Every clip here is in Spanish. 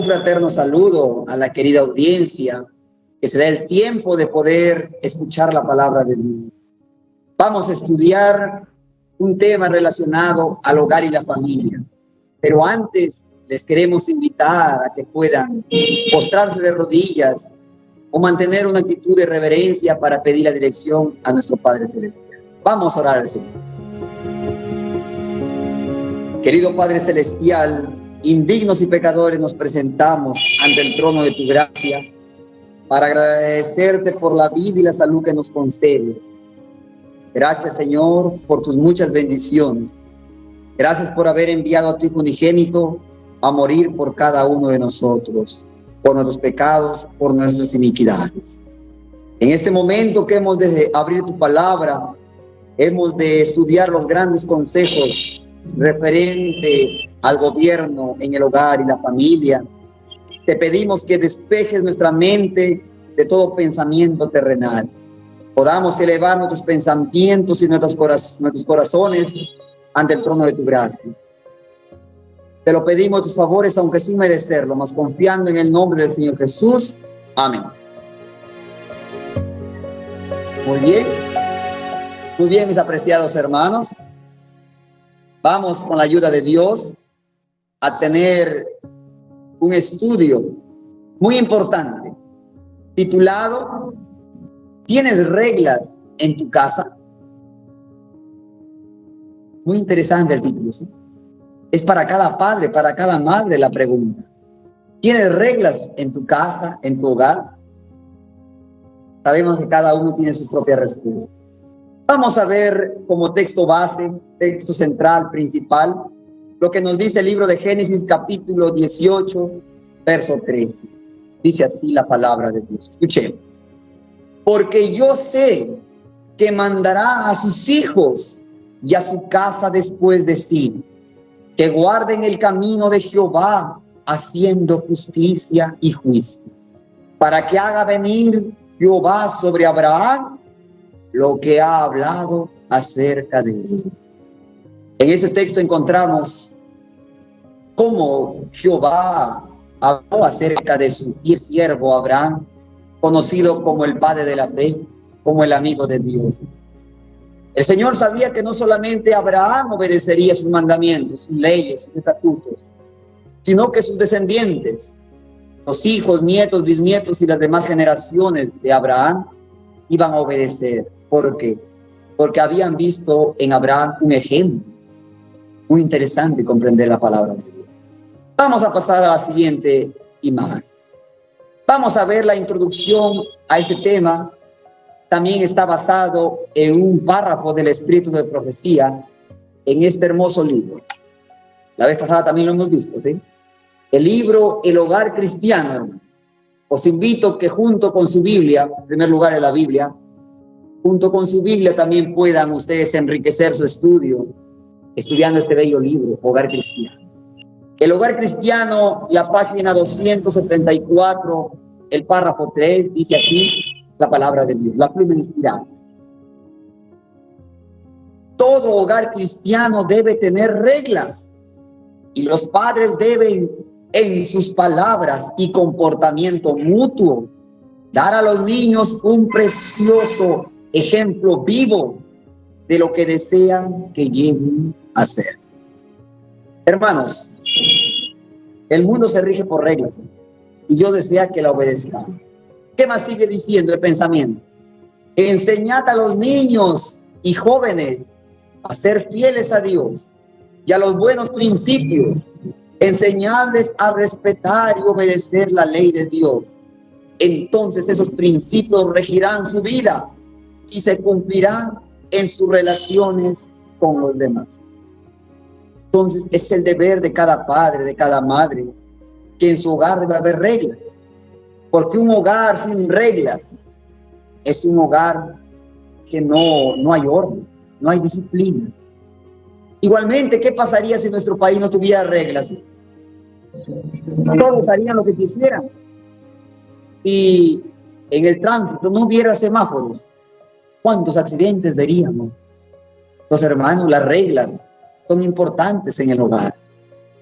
fraterno saludo a la querida audiencia, que se da el tiempo de poder escuchar la palabra de Dios. Vamos a estudiar un tema relacionado al hogar y la familia, pero antes les queremos invitar a que puedan postrarse de rodillas o mantener una actitud de reverencia para pedir la dirección a nuestro Padre Celestial. Vamos a orar al Señor. Querido Padre Celestial, indignos y pecadores nos presentamos ante el trono de tu gracia para agradecerte por la vida y la salud que nos concedes. Gracias, Señor, por tus muchas bendiciones. Gracias por haber enviado a tu Hijo unigénito a morir por cada uno de nosotros, por nuestros pecados, por nuestras iniquidades. En este momento que hemos de abrir tu palabra, hemos de estudiar los grandes consejos referentes al gobierno en el hogar y la familia. Te pedimos que despejes nuestra mente de todo pensamiento terrenal. Podamos elevar nuestros pensamientos y nuestros corazones ante el trono de tu gracia. Te lo pedimos tus favores, aunque sin merecerlo, mas confiando en el nombre del Señor Jesús. Amén. Muy bien, mis apreciados hermanos. Vamos, con la ayuda de Dios, a tener un estudio muy importante, titulado ¿Tienes reglas en tu casa? Muy interesante el título, ¿sí? Es para cada padre, para cada madre la pregunta. ¿Tienes reglas en tu casa, en tu hogar? Sabemos que cada uno tiene su propia respuesta. Vamos a ver como texto base, texto central, principal, lo que nos dice el libro de Génesis, capítulo 18, verso 13. Dice así la palabra de Dios. Escuchemos. Porque yo sé que mandará a sus hijos y a su casa después de sí, que guarden el camino de Jehová, haciendo justicia y juicio, para que haga venir Jehová sobre Abraham lo que ha hablado acerca de él. En ese texto encontramos cómo Jehová habló acerca de su fiel siervo Abraham, conocido como el padre de la fe, como el amigo de Dios. El Señor sabía que no solamente Abraham obedecería sus mandamientos, sus leyes, sus estatutos, sino que sus descendientes, los hijos, nietos, bisnietos y las demás generaciones de Abraham iban a obedecer. ¿Por qué? Porque habían visto en Abraham un ejemplo. Muy interesante comprender la palabra de Dios. Vamos a pasar a la siguiente imagen. Vamos a ver la introducción a este tema. También está basado en un párrafo del Espíritu de Profecía en este hermoso libro. La vez pasada también lo hemos visto, ¿sí? El libro El Hogar Cristiano, hermano. Os invito que junto con su Biblia, en primer lugar es la Biblia, junto con su Biblia también puedan ustedes enriquecer su estudio estudiando este bello libro, Hogar Cristiano. El Hogar Cristiano, la página 274, el párrafo 3, dice así la palabra de Dios, la pluma inspirada. Todo hogar cristiano debe tener reglas y los padres deben, en sus palabras y comportamiento mutuo, dar a los niños un precioso ejemplo vivo de lo que desean que lleguen a ser. Hermanos, el mundo se rige por reglas y Dios desea que la obedezcan. ¿Qué más sigue diciendo el pensamiento? Enseñad a los niños y jóvenes a ser fieles a Dios y a los buenos principios. Enseñadles a respetar y obedecer la ley de Dios. Entonces esos principios regirán su vida y se cumplirán en sus relaciones con los demás. Entonces es el deber de cada padre, de cada madre, que en su hogar debe haber reglas. Porque un hogar sin reglas es un hogar que no hay orden, no hay disciplina. Igualmente, ¿qué pasaría si nuestro país no tuviera reglas? Todos harían lo que quisieran. Y en el tránsito no hubiera semáforos. ¿Cuántos accidentes veríamos? Entonces, hermanos, las reglas son importantes en el hogar.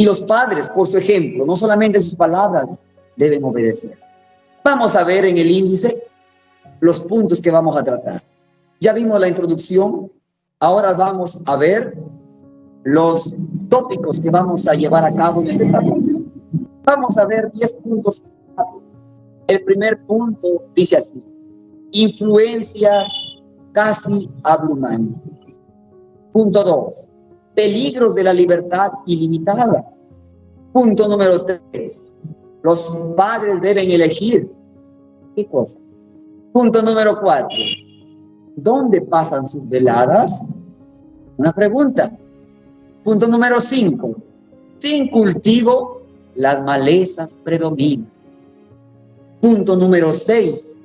Y los padres, por su ejemplo, no solamente sus palabras, deben obedecer. Vamos a ver en el índice los puntos que vamos a tratar. Ya vimos la introducción, ahora vamos a ver los tópicos que vamos a llevar a cabo en el desarrollo. Vamos a ver 10 puntos. El primer punto dice así: influencias casi abrumantes. Punto 2, peligros de la libertad ilimitada. Punto número 3, los padres deben elegir. ¿Qué cosa? Punto número 4, ¿dónde pasan sus veladas? Una pregunta. Punto número 5, sin cultivo las malezas predominan. Punto número 6,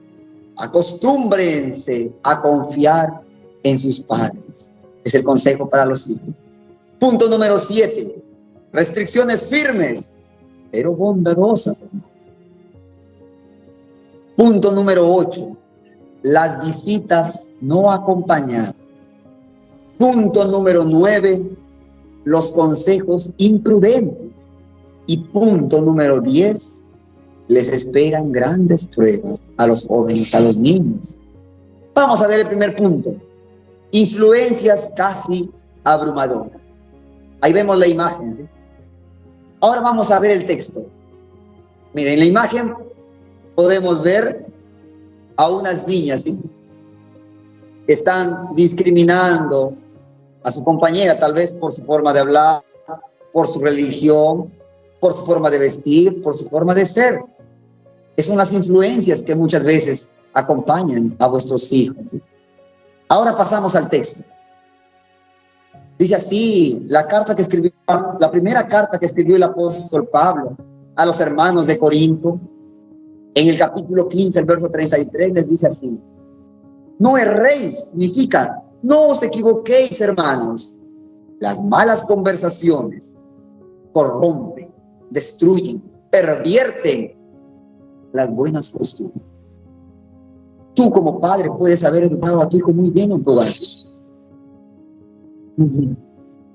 acostúmbrense a confiar en sus padres. Es el consejo para los hijos. Punto número 7, restricciones firmes, pero bondadosas. Punto número 8, las visitas no acompañadas. Punto número 9, los consejos imprudentes. Y punto número 10, les esperan grandes pruebas a los jóvenes, a los niños. Vamos a ver el primer punto: influencias casi abrumadoras. Ahí vemos la imagen, ¿sí? Ahora vamos a ver el texto. Miren, en la imagen podemos ver a unas niñas, ¿sí?, que están discriminando a su compañera, tal vez por su forma de hablar, por su religión, por su forma de vestir, por su forma de ser. Son las influencias que muchas veces acompañan a vuestros hijos, ¿sí? Ahora pasamos al texto. Dice así la primera carta que escribió el apóstol Pablo a los hermanos de Corinto, en el capítulo 15, el verso 33, les dice así: no erréis, significa, no os equivoquéis, hermanos. Las malas conversaciones corrompen, destruyen, pervierten las buenas costumbres. Tú como padre puedes haber educado a tu hijo muy bien en tu hogar.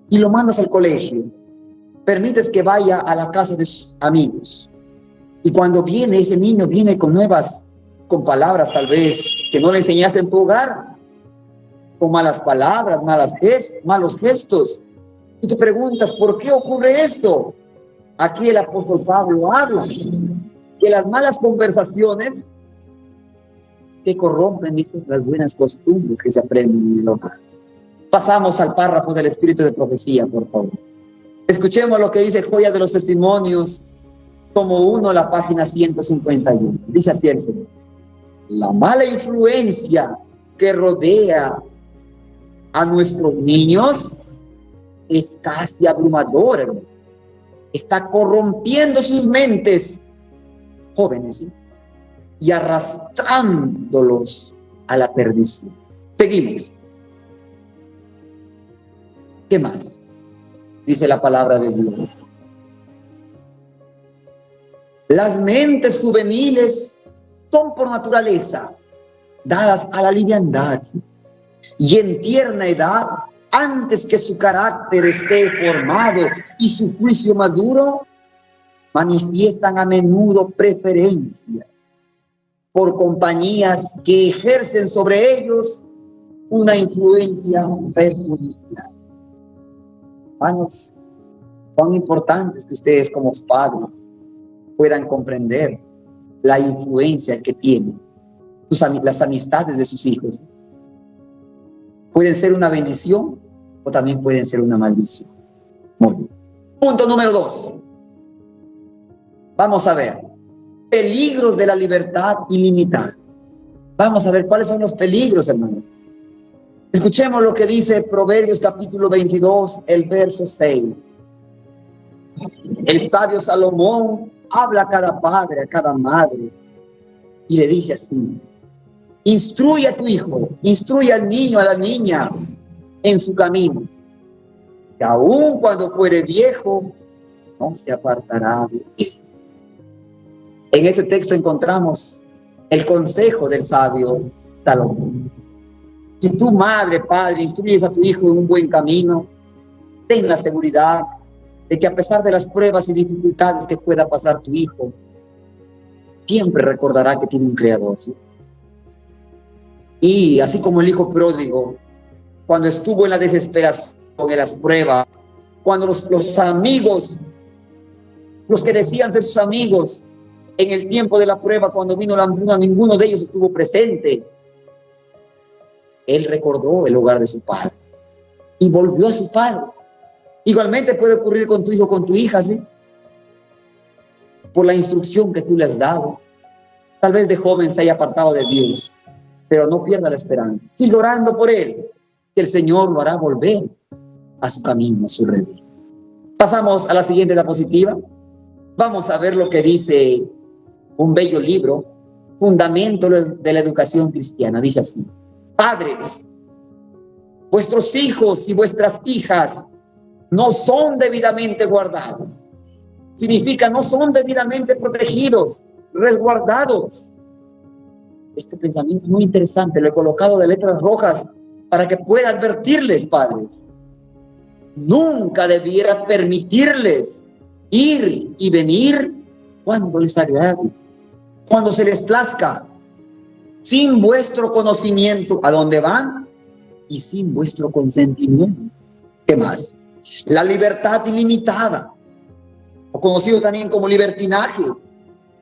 Y lo mandas al colegio, permites que vaya a la casa de sus amigos, y cuando viene ese niño, viene con palabras tal vez que no le enseñaste en tu hogar, con malas palabras, malos gestos, y te preguntas, ¿por qué ocurre esto? Aquí el apóstol Pablo habla que las malas conversaciones que corrompen, dicen, las buenas costumbres que se aprenden en el hogar. Pasamos al párrafo del espíritu de profecía, por favor. Escuchemos lo que dice Joya de los Testimonios, tomo 1, la página 151. Dice así el Señor: la mala influencia que rodea a nuestros niños es casi abrumadora, hermano. Está corrompiendo sus mentes, jóvenes, ¿sí?, y arrastrándolos a la perdición. Seguimos. ¿Qué más? Dice la palabra de Dios: las mentes juveniles son por naturaleza dadas a la liviandad, y en tierna edad, antes que su carácter esté formado y su juicio maduro, manifiestan a menudo preferencia por compañías que ejercen sobre ellos una influencia perjudicial. Hermanos, cuán importante es que ustedes como padres puedan comprender la influencia que tienen las amistades de sus hijos. Pueden ser una bendición o también pueden ser una maldición. Muy bien. Punto número 2. Vamos a ver peligros de la libertad ilimitada. Vamos a ver cuáles son los peligros, hermanos. Escuchemos lo que dice Proverbios capítulo 22, el verso 6. El sabio Salomón habla a cada padre, a cada madre, y le dice así: instruye a tu hijo, instruye al niño, a la niña en su camino, que aun cuando fuere viejo, no se apartará de él. En ese texto encontramos el consejo del sabio Salomón. Si tu madre, padre, instruyes a tu hijo en un buen camino, ten la seguridad de que a pesar de las pruebas y dificultades que pueda pasar tu hijo, siempre recordará que tiene un creador, ¿sí? Y así como el hijo pródigo, cuando estuvo en la desesperación, en las pruebas, cuando los amigos, los que decían ser sus amigos, en el tiempo de la prueba, cuando vino la hambruna, ninguno de ellos estuvo presente. Él recordó el hogar de su padre y volvió a su padre. Igualmente puede ocurrir con tu hijo, con tu hija, ¿sí? Por la instrucción que tú le has dado. Tal vez de joven se haya apartado de Dios, pero no pierda la esperanza. Sigue orando por él, que el Señor lo hará volver a su camino, a su redil. Pasamos a la siguiente diapositiva. Vamos a ver lo que dice un bello libro, Fundamento de la Educación Cristiana. Dice así: padres, vuestros hijos y vuestras hijas no son debidamente guardados. Significa no son debidamente protegidos, resguardados. Este pensamiento es muy interesante, lo he colocado de letras rojas para que pueda advertirles, padres. Nunca debiera permitirles ir y venir cuando les agrade, cuando se les plazca, sin vuestro conocimiento a dónde van y sin vuestro consentimiento. ¿Qué más? La libertad ilimitada, o conocido también como libertinaje,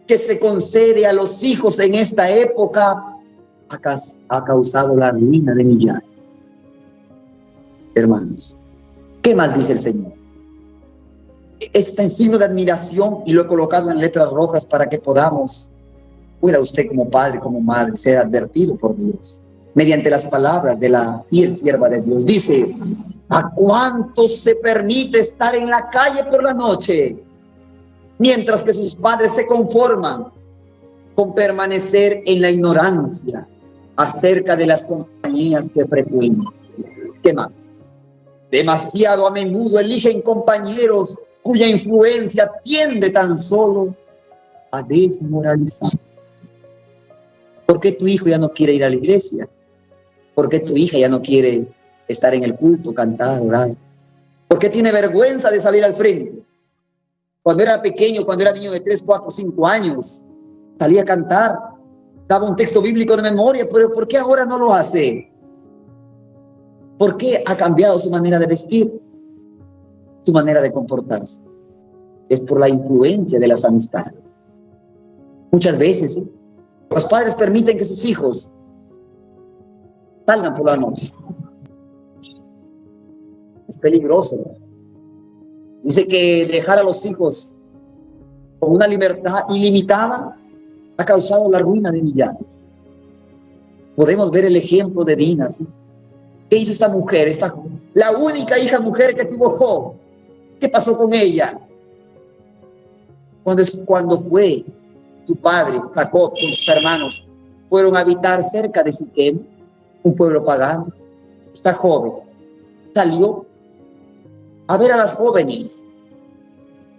que se concede a los hijos en esta época, ha causado la ruina de millares. Hermanos, ¿qué más dice el Señor? Está en signo de admiración y lo he colocado en letras rojas para que pueda usted como padre, como madre, ser advertido por Dios mediante las palabras de la fiel sierva de Dios. Dice: ¿a cuántos se permite estar en la calle por la noche, mientras que sus padres se conforman con permanecer en la ignorancia acerca de las compañías que frecuentan? ¿Qué más? Demasiado a menudo eligen compañeros cuya influencia tiende tan solo a desmoralizar. ¿Por qué tu hijo ya no quiere ir a la iglesia? ¿Por qué tu hija ya no quiere estar en el culto, cantar, orar? ¿Por qué tiene vergüenza de salir al frente? Cuando era pequeño, cuando era niño de 3, 4, 5 años, salía a cantar, daba un texto bíblico de memoria, pero ¿por qué ahora no lo hace? ¿Por qué ha cambiado su manera de vestir, su manera de comportarse? Es por la influencia de las amistades. Muchas veces, ¿sí?, los padres permiten que sus hijos salgan por la noche. Es peligroso, ¿verdad? Dice que dejar a los hijos con una libertad ilimitada ha causado la ruina de millares. Podemos ver el ejemplo de Dina, ¿sí? ¿Qué hizo esta mujer? La única hija mujer que tuvo Job. ¿Qué pasó con ella? Cuando fue su padre, Jacob, con sus hermanos, fueron a habitar cerca de Siquem, un pueblo pagano. Esta joven salió a ver a las jóvenes,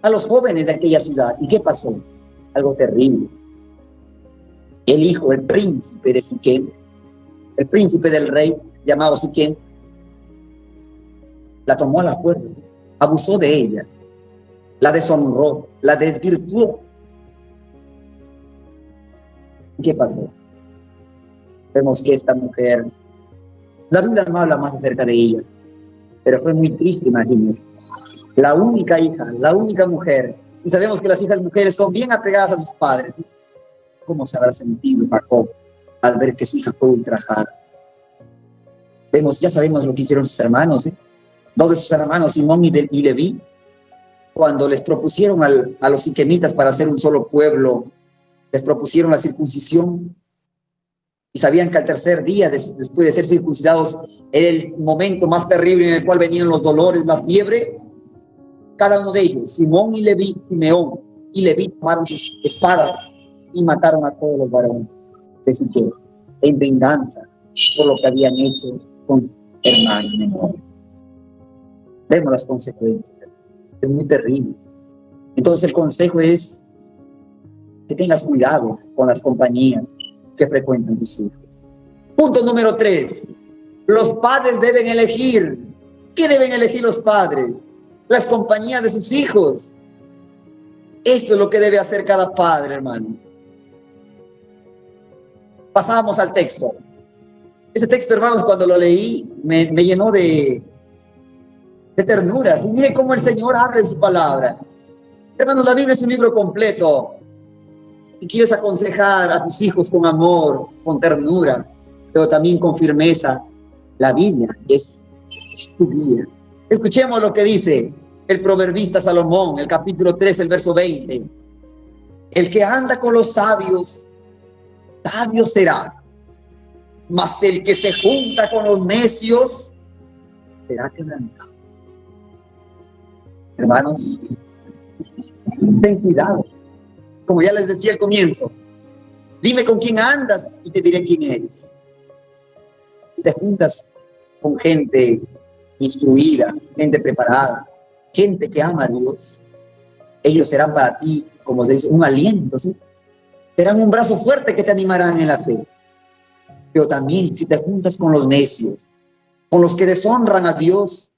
a los jóvenes de aquella ciudad. ¿Y qué pasó? Algo terrible. El hijo, el príncipe de Siquem, el príncipe del rey llamado Siquem, la tomó a la fuerza, abusó de ella, la deshonró, la desvirtuó. ¿Y qué pasó? Vemos que esta mujer, la Biblia no habla más acerca de ella, pero fue muy triste, imagínense. La única hija, la única mujer, y sabemos que las hijas mujeres son bien apegadas a sus padres, ¿sí? ¿Cómo se habrá sentido Jacob al ver que su hija fue ultrajada? Ya sabemos lo que hicieron sus hermanos, ¿sí? Dos de sus hermanos, Simón y Leví, cuando les propusieron a los siquemitas para hacer un solo pueblo, les propusieron la circuncisión, y sabían que al tercer día, después de ser circuncidados, era el momento más terrible en el cual venían los dolores, la fiebre. Cada uno de ellos, Simón y Leví, Simeón y Leví, tomaron sus espadas y mataron a todos los varones de Siquem, en venganza por lo que habían hecho con sus hermanos menores. Vemos las consecuencias. Es muy terrible. Entonces el consejo es que tengas cuidado con las compañías que frecuentan tus hijos. Punto número 3. Los padres deben elegir. ¿Qué deben elegir los padres? las compañías de sus hijos. Esto es lo que debe hacer cada padre, hermano. Pasamos al texto. Ese texto, hermanos, cuando lo leí, me llenó de ternura. Y mire cómo el Señor habla en su palabra. Hermanos, la Biblia es un libro completo. Si quieres aconsejar a tus hijos con amor, con ternura, pero también con firmeza, la Biblia es tu guía. Escuchemos lo que dice el proverbista Salomón, el capítulo 3, el verso 20. El que anda con los sabios, sabio será. Mas el que se junta con los necios, será quebrantado. Hermanos, ten cuidado. Como ya les decía al comienzo, dime con quién andas y te diré quién eres. Si te juntas con gente instruida, gente preparada, gente que ama a Dios, ellos serán para ti, como se dice, un aliento, ¿sí? Serán un brazo fuerte que te animarán en la fe. Pero también si te juntas con los necios, con los que deshonran a Dios,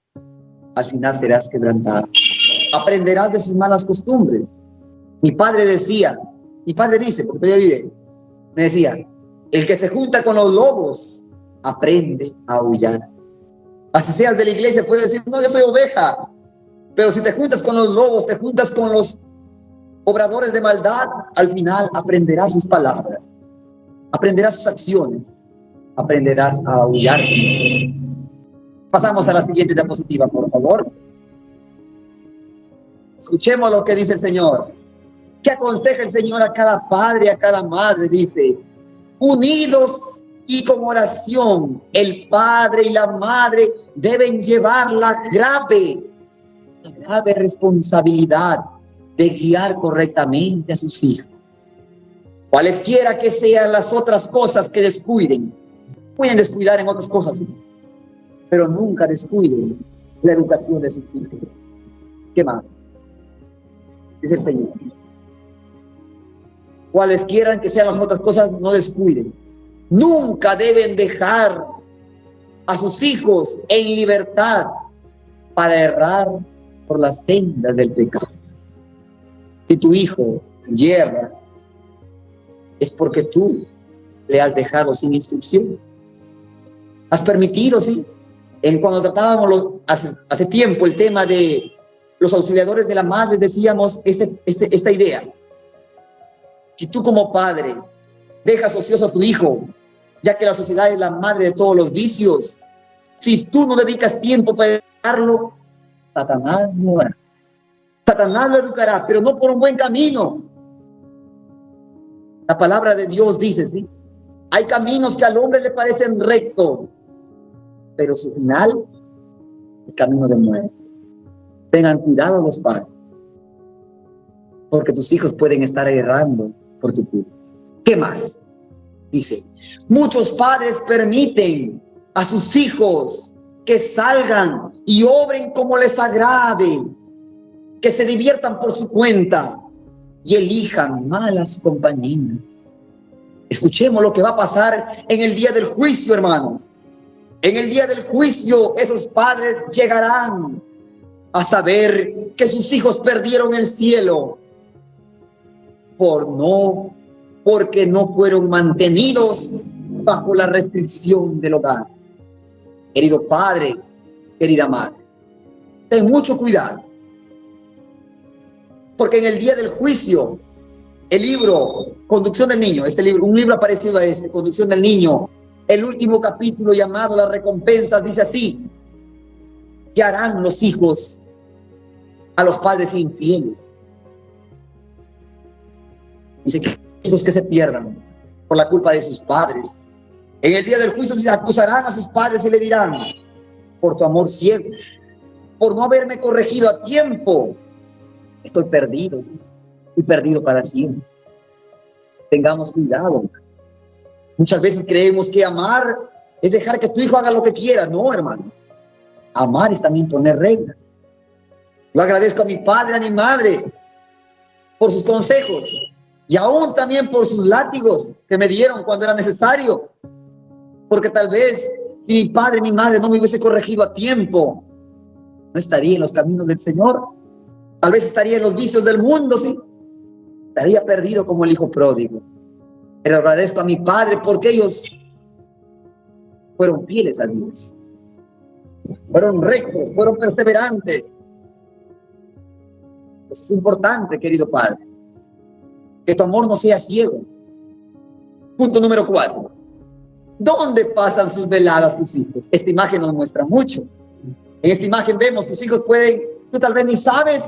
al final serás quebrantado. Aprenderás de sus malas costumbres. Mi padre dice, porque todavía vive, me decía, el que se junta con los lobos, aprende a aullar. Así seas de la iglesia, puedes decir, no, yo soy oveja. Pero si te juntas con los lobos, te juntas con los obradores de maldad, al final aprenderás sus palabras, aprenderás sus acciones, aprenderás a aullar. Pasamos a la siguiente diapositiva, por favor. Escuchemos lo que dice el Señor. ¿Qué aconseja el Señor a cada padre, a cada madre? Dice, unidos y con oración, el padre y la madre deben llevar la grave responsabilidad de guiar correctamente a sus hijos. Cualesquiera que sean las otras cosas que descuiden, pueden descuidar en otras cosas, pero nunca descuiden la educación de sus hijos. ¿Qué más? Dice el Señor. Cualesquiera que sean las otras cosas, no descuiden. Nunca deben dejar a sus hijos en libertad para errar por las sendas del pecado. Si tu hijo yerra, es porque tú le has dejado sin instrucción. Has permitido, sí. Cuando tratábamos hace tiempo el tema de los auxiliadores de la madre, decíamos esta idea. Si tú como padre dejas ocioso a tu hijo, ya que la sociedad es la madre de todos los vicios, si tú no dedicas tiempo para educarlo, Satanás lo hará. Satanás lo educará, pero no por un buen camino. La palabra de Dios dice, ¿sí? Hay caminos que al hombre le parecen rectos, pero su final es camino de muerte. Tengan cuidado los padres, porque tus hijos pueden estar errando por tu culpa. ¿Qué más? Dice, muchos padres permiten a sus hijos que salgan y obren como les agrade, que se diviertan por su cuenta y elijan malas compañías. Escuchemos lo que va a pasar en el día del juicio, hermanos. En el día del juicio, esos padres llegarán a saber que sus hijos perdieron el cielo porque no fueron mantenidos bajo la restricción del hogar. Querido padre, querida madre, ten mucho cuidado, porque en el día del juicio, el libro Conducción del Niño, un libro parecido a Conducción del Niño, el último capítulo llamado Las Recompensas, dice así: ¿qué harán los hijos a los padres infieles? Dice que hijos que se pierdan por la culpa de sus padres. En el día del juicio se acusarán a sus padres y le dirán: por tu amor ciego, por no haberme corregido a tiempo, estoy perdido y perdido para siempre. Tengamos cuidado. Muchas veces creemos que amar es dejar que tu hijo haga lo que quiera. No, hermanos. Amar es también poner reglas. Yo agradezco a mi padre, a mi madre, por sus consejos y aún también por sus látigos que me dieron cuando era necesario. Porque tal vez si mi padre y mi madre no me hubiese corregido a tiempo, no estaría en los caminos del Señor. Tal vez estaría en los vicios del mundo, sí. Estaría perdido como el hijo pródigo. Pero agradezco a mi Padre porque ellos fueron fieles a Dios. Fueron rectos, fueron perseverantes. Es importante, querido Padre, que tu amor no sea ciego. Punto número 4. ¿Dónde pasan sus veladas tus hijos? Esta imagen nos muestra mucho. En esta imagen vemos, tus hijos pueden, tú tal vez ni sabes.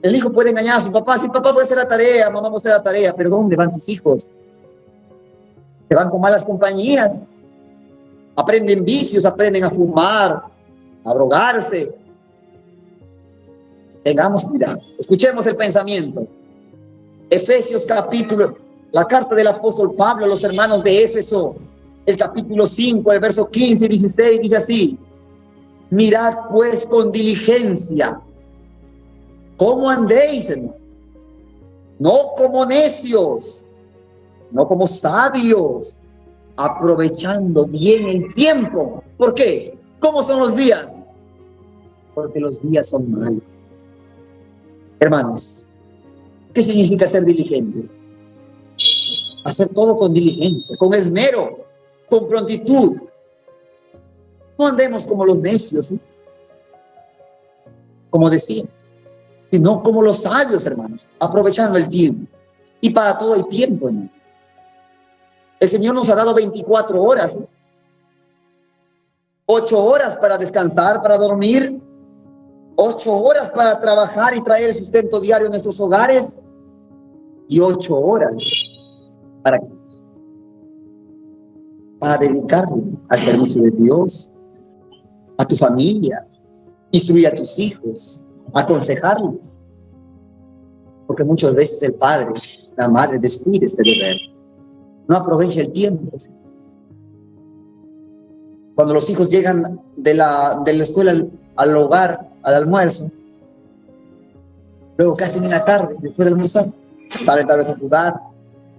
El hijo puede engañar a su papá. Sí, papá puede hacer la tarea, mamá puede hacer la tarea. Pero ¿dónde van tus hijos? Se van con malas compañías. Aprenden vicios, aprenden a fumar, a drogarse. Tengamos cuidado. Escuchemos el pensamiento. Efesios capítulo, la carta del apóstol Pablo a los hermanos de Éfeso, el capítulo 5, el verso 15 y 16, dice así: mirad pues con diligencia cómo andéis, hermanos, no como necios, no como sabios, aprovechando bien el tiempo. ¿Por qué? ¿Cómo son los días? Porque los días son malos. Hermanos, ¿qué significa ser diligentes? Hacer todo con diligencia, con esmero, con prontitud. No andemos como los necios, ¿sí? Como decía, sino como los sabios, hermanos, aprovechando el tiempo. Y para todo hay tiempo, hermanos. El Señor nos ha dado 24 horas, ¿sí? 8 horas para descansar, para dormir, 8 horas para trabajar y traer el sustento diario a nuestros hogares, y 8 horas ¿para qué? Para dedicarlo al servicio de Dios, a tu familia, instruir a tus hijos, aconsejarles. Porque muchas veces el padre, la madre descuida este deber, no aprovecha el tiempo. Cuando los hijos llegan de la escuela al hogar, al almuerzo, luego casi en la tarde, después de almorzar, salen tal vez a jugar,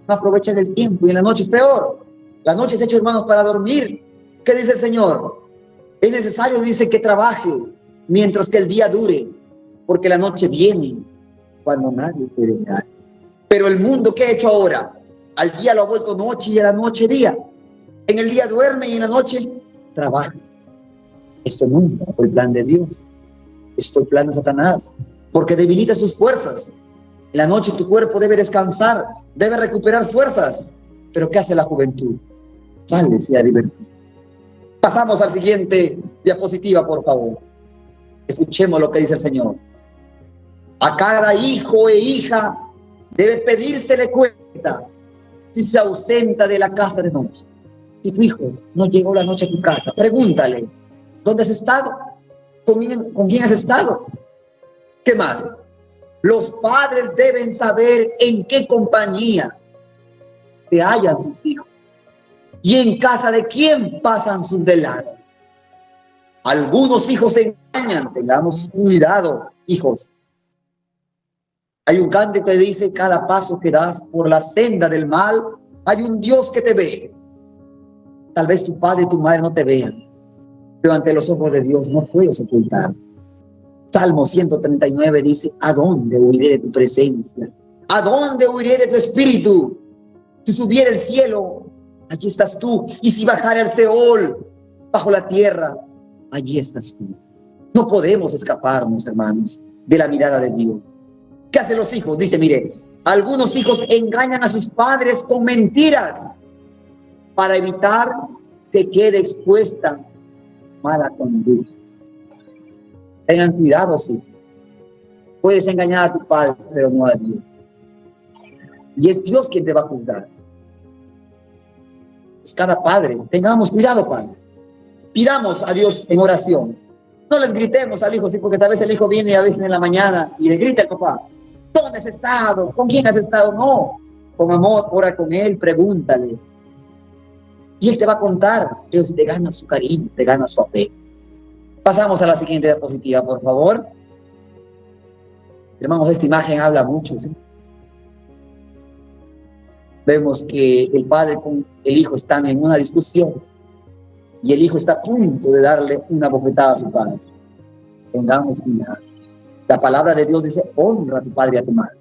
no aprovechan el tiempo, y en la noche es peor. La noche es hecho, hermanos, para dormir. ¿Qué dice el Señor? Es necesario, dice, que trabaje mientras que el día dure, porque la noche viene cuando nadie puede mirar. Pero el mundo, ¿qué ha hecho ahora? Al día lo ha vuelto noche y a la noche día. En el día duerme y en la noche trabaja. Esto nunca fue el plan de Dios. Esto fue el plan de Satanás, porque debilita sus fuerzas. En la noche tu cuerpo debe descansar, debe recuperar fuerzas. Pero ¿qué hace la juventud? Sale y a divertir. Pasamos al siguiente diapositiva, por favor. Escuchemos lo que dice el Señor. A cada hijo e hija debe pedírsele cuenta si se ausenta de la casa de noche. Si tu hijo no llegó la noche a tu casa, pregúntale, ¿dónde has estado? ¿Con quién has estado? ¿Qué más? Los padres deben saber en qué compañía se hallan sus hijos y en casa de quién pasan sus veladas. Algunos hijos se engañan, tengamos cuidado, hijos. Hay un cántico que dice: cada paso que das por la senda del mal, hay un Dios que te ve. Tal vez tu padre y tu madre no te vean, pero ante los ojos de Dios no puedes ocultar. Salmo 139 dice: ¿a dónde huiré de tu presencia? ¿A dónde huiré de tu espíritu? Si subiera el cielo, allí estás tú. Y si bajara el Seol, bajo la tierra, allí estás tú. No podemos escaparnos, hermanos, de la mirada de Dios. ¿Qué hacen los hijos? Dice, mire, algunos hijos engañan a sus padres con mentiras para evitar que quede expuesta mala conducta. Tengan cuidado, sí. Puedes engañar a tu padre, pero no a Dios. Y es Dios quien te va a juzgar. Pues cada padre, tengamos cuidado, padre. Pidamos a Dios en oración. No les gritemos al hijo, sí, porque tal vez el hijo viene a veces en la mañana y le grita al papá: ¿dónde has estado? ¿Con quién has estado? No, con amor, ora con él, pregúntale. Y él te va a contar, pero si te gana su cariño, te gana su afecto. Pasamos a la siguiente diapositiva, por favor. Hermanos, esta imagen habla mucho, ¿sí? Vemos que el padre con el hijo están en una discusión y el hijo está a punto de darle una bofetada a su padre. Tengamos cuidado. La palabra de Dios dice, honra a tu padre y a tu madre.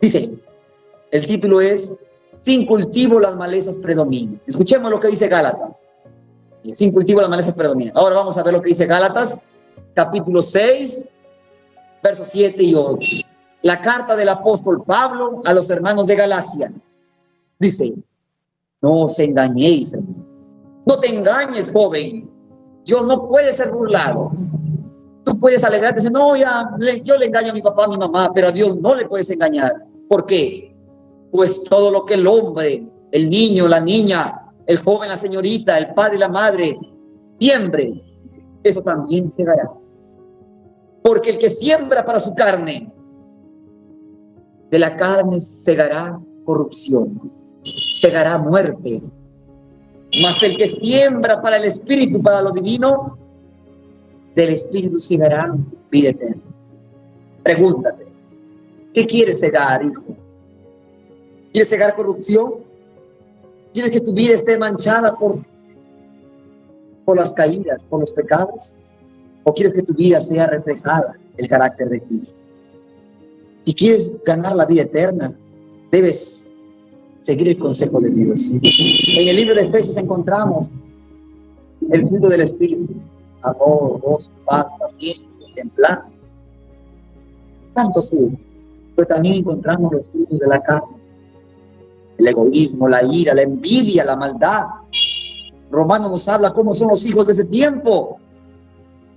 Dice, el título es, sin cultivo las malezas predominan. Escuchemos lo que dice Gálatas. Sin cultivo las malezas predominan. Ahora vamos a ver lo que dice Gálatas, capítulo 6, versos 7 y 8. La carta del apóstol Pablo a los hermanos de Galacia. Dice, no os engañéis, hermano. No te engañes, joven. Dios no puede ser burlado. Tú puedes alegrarte y decir, no, yo le engaño a mi papá, a mi mamá, pero a Dios no le puedes engañar. ¿Por qué? Pues todo lo que el hombre, el niño, la niña, el joven, la señorita, el padre y la madre siembre, eso también segará. Porque el que siembra para su carne, de la carne segará corrupción, segará muerte. Mas el que siembra para el Espíritu, para lo divino, del Espíritu segará vida eterna. Pregúntate, ¿qué quieres segar, hijo? ¿Quieres segar corrupción? ¿Quieres que tu vida esté manchada por las caídas, por los pecados? ¿O quieres que tu vida sea reflejada el carácter de Cristo? Si quieres ganar la vida eterna, debes seguir el consejo de Dios. En el libro de Efesios encontramos el fruto del Espíritu: amor, gozo, paz, paciencia, templanza. Tantos frutos. Pero también encontramos los frutos de la carne: el egoísmo, la ira, la envidia, la maldad. Romano nos habla cómo son los hijos de ese tiempo: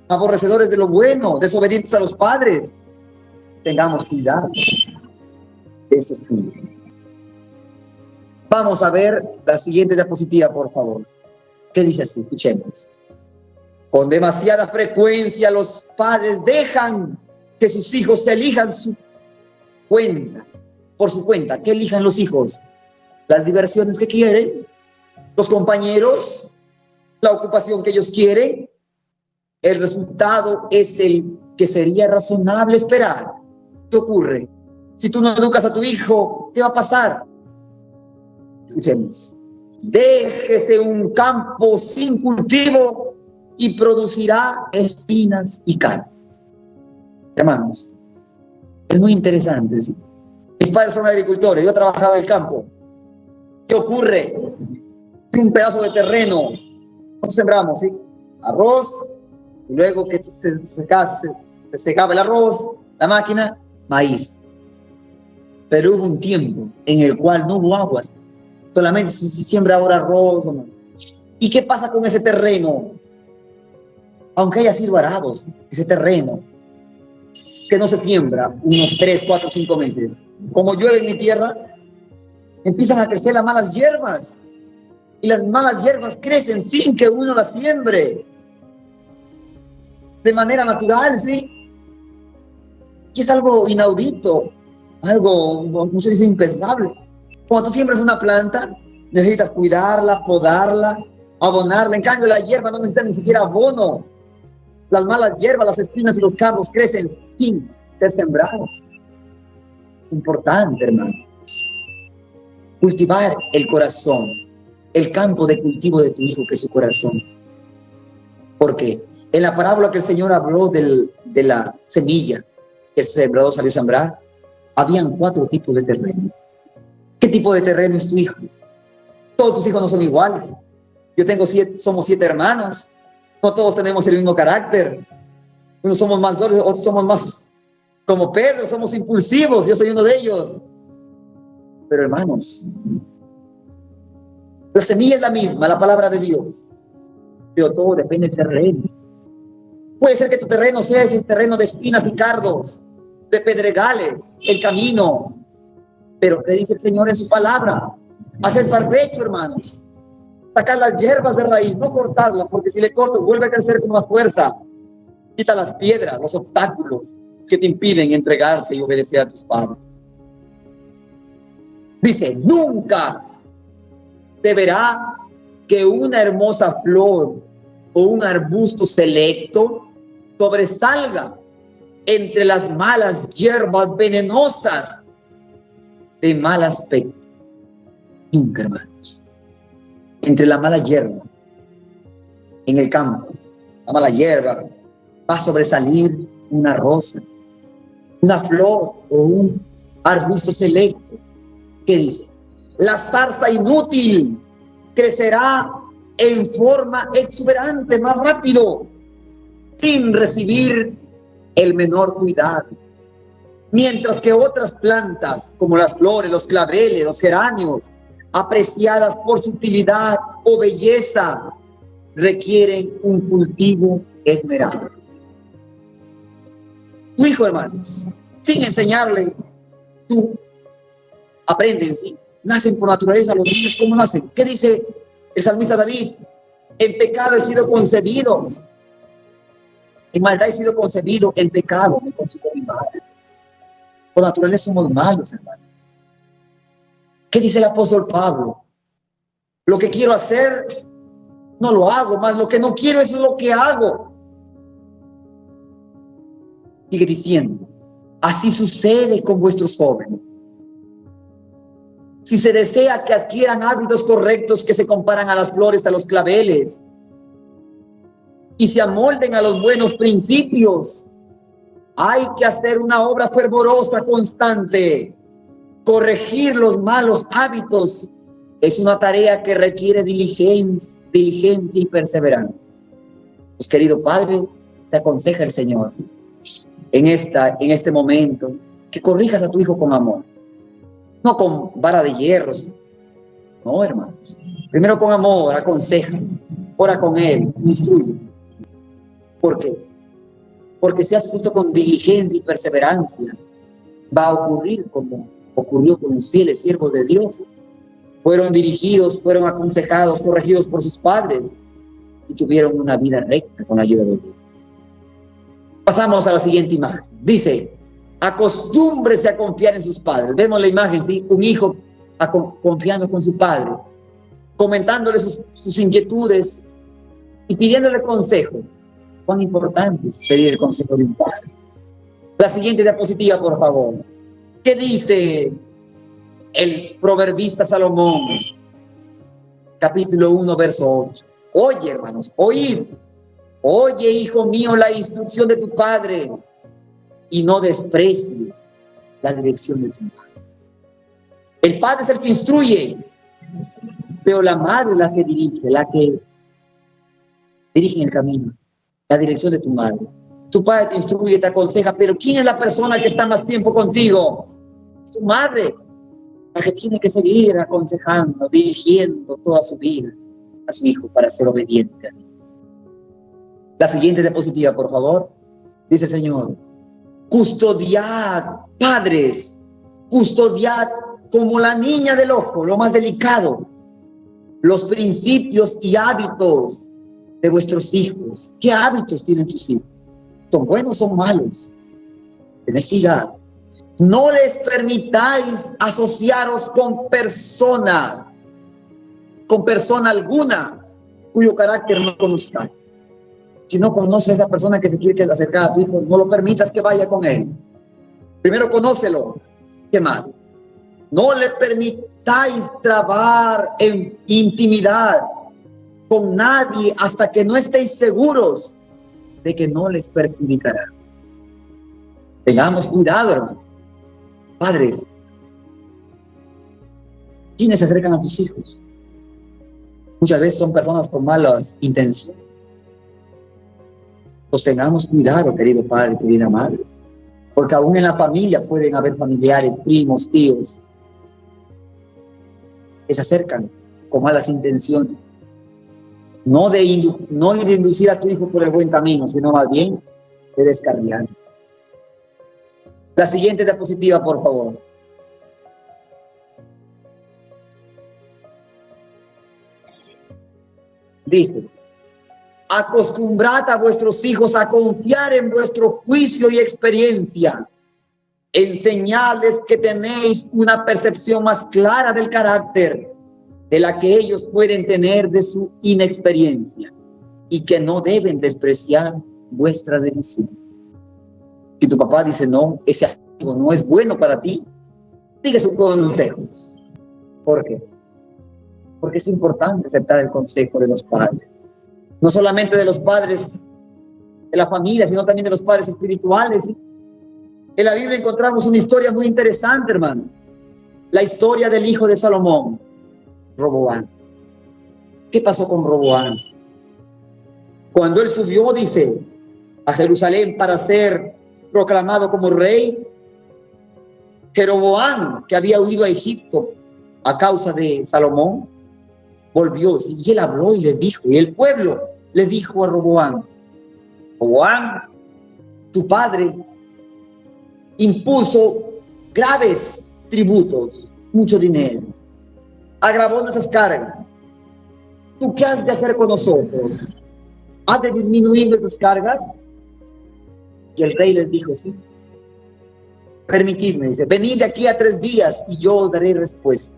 aborrecedores de lo bueno, desobedientes a los padres. Tengamos cuidado de esos frutos. Vamos a ver la siguiente diapositiva, por favor. ¿Qué dice así? Escuchemos. Con demasiada frecuencia los padres dejan que sus hijos se elijan por su cuenta. ¿Qué elijan los hijos? Las diversiones que quieren, los compañeros, la ocupación que ellos quieren. El resultado es el que sería razonable esperar. ¿Qué ocurre? Si tú no educas a tu hijo, ¿qué va a pasar? Escuchemos. Déjese un campo sin cultivo y producirá espinas y carnes. Hermanos, es muy interesante. ¿Sí? Mis padres son agricultores, yo trabajaba en el campo. ¿Qué ocurre? Un pedazo de terreno, nosotros sembramos, ¿sí? Arroz, y luego que se secaba el arroz, la máquina, maíz. Pero hubo un tiempo en el cual no hubo aguas, solamente se siembra ahora arroz. ¿No? ¿Y qué pasa con ese terreno? Aunque haya sido arado, ese terreno, que no se siembra unos 3, 4, 5 meses, como llueve en mi tierra, empiezan a crecer las malas hierbas. Y las malas hierbas crecen sin que uno las siembre. De manera natural, ¿sí? Y es algo inaudito, algo, muchos dicen, impensable. Cuando tú siembras una planta, necesitas cuidarla, podarla, abonarla. En cambio, la hierba no necesita ni siquiera abono. Las malas hierbas, las espinas y los cardos crecen sin ser sembrados. Importante, hermanos. Cultivar el corazón, el campo de cultivo de tu hijo, que es su corazón. Porque en la parábola que el Señor habló de la semilla que el sembrador salió a sembrar, habían 4 tipos de terreno. ¿Qué tipo de terreno es tu hijo? Todos tus hijos no son iguales. Yo tengo somos 7 hermanos. No todos tenemos el mismo carácter. Unos somos más dóciles, otros somos más como Pedro, somos impulsivos. Yo soy uno de ellos. Pero hermanos, la semilla es la misma, la palabra de Dios. Pero todo depende del terreno. Puede ser que tu terreno sea ese terreno de espinas y cardos, de pedregales, el camino. Pero ¿qué dice el Señor en su palabra? Hacer barbecho, hermanos. Sacar las hierbas de raíz, no cortarla, porque si le cortas vuelve a crecer con más fuerza. Quita las piedras, los obstáculos que te impiden entregarte y obedecer a tus padres. Dice, nunca se verá que una hermosa flor o un arbusto selecto sobresalga entre las malas hierbas venenosas de mal aspecto. Nunca, hermanos. Entre la mala hierba en el campo, la mala hierba, va a sobresalir una rosa, una flor o un arbusto selecto. ¿Qué dice? La zarza inútil crecerá en forma exuberante, más rápido, sin recibir el menor cuidado. Mientras que otras plantas, como las flores, los claveles, los geranios, apreciadas por su utilidad o belleza, requieren un cultivo esmerado. Tu hijo, hermanos, sin enseñarle, tú aprenden, ¿sí? Nacen por naturaleza los niños. ¿Cómo nacen? ¿Qué dice el salmista David? En pecado he sido concebido, en maldad he sido concebido, en pecado me concibió mi madre. Por naturaleza somos malos, hermanos. ¿Qué dice el apóstol Pablo? Lo que quiero hacer, no lo hago, más lo que no quiero, eso es lo que hago. Sigue diciendo, así sucede con vuestros jóvenes. Si se desea que adquieran hábitos correctos que se comparan a las flores, a los claveles, y se amolden a los buenos principios, hay que hacer una obra fervorosa, constante. Corregir los malos hábitos es una tarea que requiere diligencia y perseverancia. Pues, querido Padre, te aconseja el Señor en este momento que corrijas a tu hijo con amor, no con vara de hierros, no, hermanos. Primero con amor, aconseja, ora con él, instruye. ¿Por qué? Porque si haces esto con diligencia y perseverancia, va a ocurrir como ocurrió con los fieles siervos de Dios. Fueron dirigidos, fueron aconsejados, corregidos por sus padres y tuvieron una vida recta con la ayuda de Dios. Pasamos a la siguiente imagen. Dice, acostúmbrese a confiar en sus padres. Vemos la imagen, ¿sí? Un hijo confiando con su padre, comentándole sus inquietudes y pidiéndole consejo. Cuán importante es pedir el consejo de un padre. La siguiente diapositiva, por favor. ¿Qué dice el proverbista Salomón? Capítulo 1, verso 8. Oye, hermanos, oíd. Oye, hijo mío, la instrucción de tu padre y no desprecies la dirección de tu madre. El padre es el que instruye, pero la madre es la que dirige, en el camino, la dirección de tu madre. Tu padre te instruye, te aconseja, pero ¿quién es la persona que está más tiempo contigo? Es tu madre, la que tiene que seguir aconsejando, dirigiendo toda su vida a su hijo para ser obediente a Dios. La siguiente diapositiva, por favor. Dice el Señor, custodiad, padres, custodiad como la niña del ojo, lo más delicado, los principios y hábitos de vuestros hijos. ¿Qué hábitos tienen tus hijos? ¿Son buenos o son malos? Tened cuidado. No les permitáis asociaros con persona alguna cuyo carácter no conozcáis. Si no conoces a esa persona que se quiere acercar a tu hijo, no lo permitas que vaya con él. Primero conócelo. ¿Qué más? No le permitáis trabar en intimidad con nadie hasta que no estéis seguros de que no les perjudicará. Tengamos cuidado, hermanos. Padres, ¿quiénes se acercan a tus hijos? Muchas veces son personas con malas intenciones. Pues tengamos cuidado, querido padre, querida madre, porque aún en la familia pueden haber familiares, primos, tíos, que se acercan con malas intenciones. No de inducir a tu hijo por el buen camino, sino más bien de descarriar. La siguiente diapositiva, por favor. Dice, acostumbrad a vuestros hijos a confiar en vuestro juicio y experiencia. Enseñadles que tenéis una percepción más clara del carácter de la que ellos pueden tener de su inexperiencia y que no deben despreciar vuestra decisión. Si tu papá dice, no, ese algo no es bueno para ti, sigue su consejo. ¿Por qué? Porque es importante aceptar el consejo de los padres. No solamente de los padres de la familia, sino también de los padres espirituales. ¿Sí? En la Biblia encontramos una historia muy interesante, hermano. La historia del hijo de Salomón, Roboam. ¿Qué pasó con Roboam? Cuando él subió, dice, a Jerusalén para ser proclamado como rey, Jeroboam, que había huido a Egipto a causa de Salomón, volvió y él habló y les dijo, y el pueblo le dijo a Roboam, Roboam, tu padre impuso graves tributos, mucho dinero, agravó nuestras cargas. ¿Tú qué has de hacer con nosotros? ¿Has de disminuir nuestras cargas? Y el rey les dijo, sí. Permitidme, dice, venid de aquí a 3 días y yo os daré respuesta.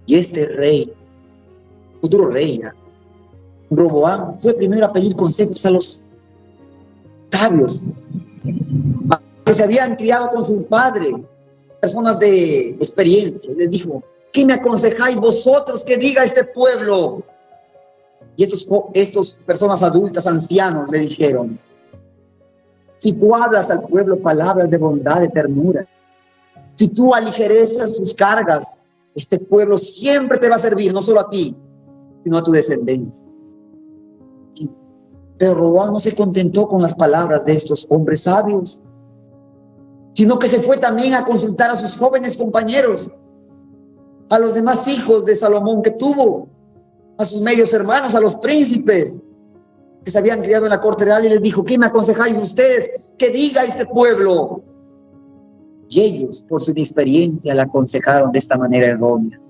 Y este rey, futuro rey, Roboam, fue primero a pedir consejos a los sabios, que se habían criado con su padre, personas de experiencia. Les dijo, ¿qué me aconsejáis vosotros que diga este pueblo? Y estos personas adultas, ancianos, le dijeron, si tú hablas al pueblo palabras de bondad, de ternura, si tú aligerezas sus cargas, este pueblo siempre te va a servir, no solo a ti, sino a tu descendencia. Pero Roboam no se contentó con las palabras de estos hombres sabios, sino que se fue también a consultar a sus jóvenes compañeros, a los demás hijos de Salomón que tuvo, a sus medios hermanos, a los príncipes que se habían criado en la corte real, y les dijo, ¿qué me aconsejáis ustedes que diga este pueblo? Y ellos, por su inexperiencia, le aconsejaron de esta manera errónea.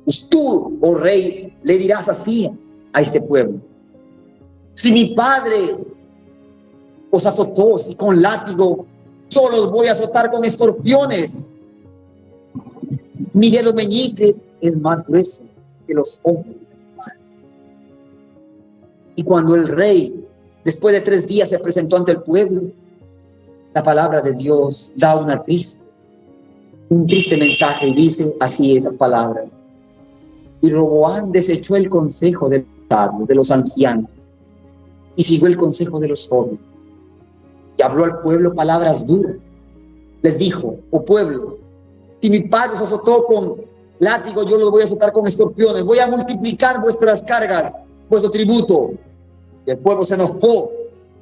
Pues tú, oh rey, le dirás así a este pueblo, si mi padre os azotó, si con látigo, yo los voy a azotar con escorpiones. Mi dedo meñique es más grueso que los hombros. Y cuando el rey, después de 3 días, se presentó ante el pueblo, la palabra de Dios da un triste mensaje y dice así esas palabras. Y Roboam desechó el consejo de los sabios, de los ancianos, y siguió el consejo de los jóvenes. Y habló al pueblo palabras duras. Les dijo, oh pueblo, si mi padre os azotó con látigo, yo los voy a azotar con escorpiones. Voy a multiplicar vuestras cargas, vuestro tributo. Y el pueblo se enojó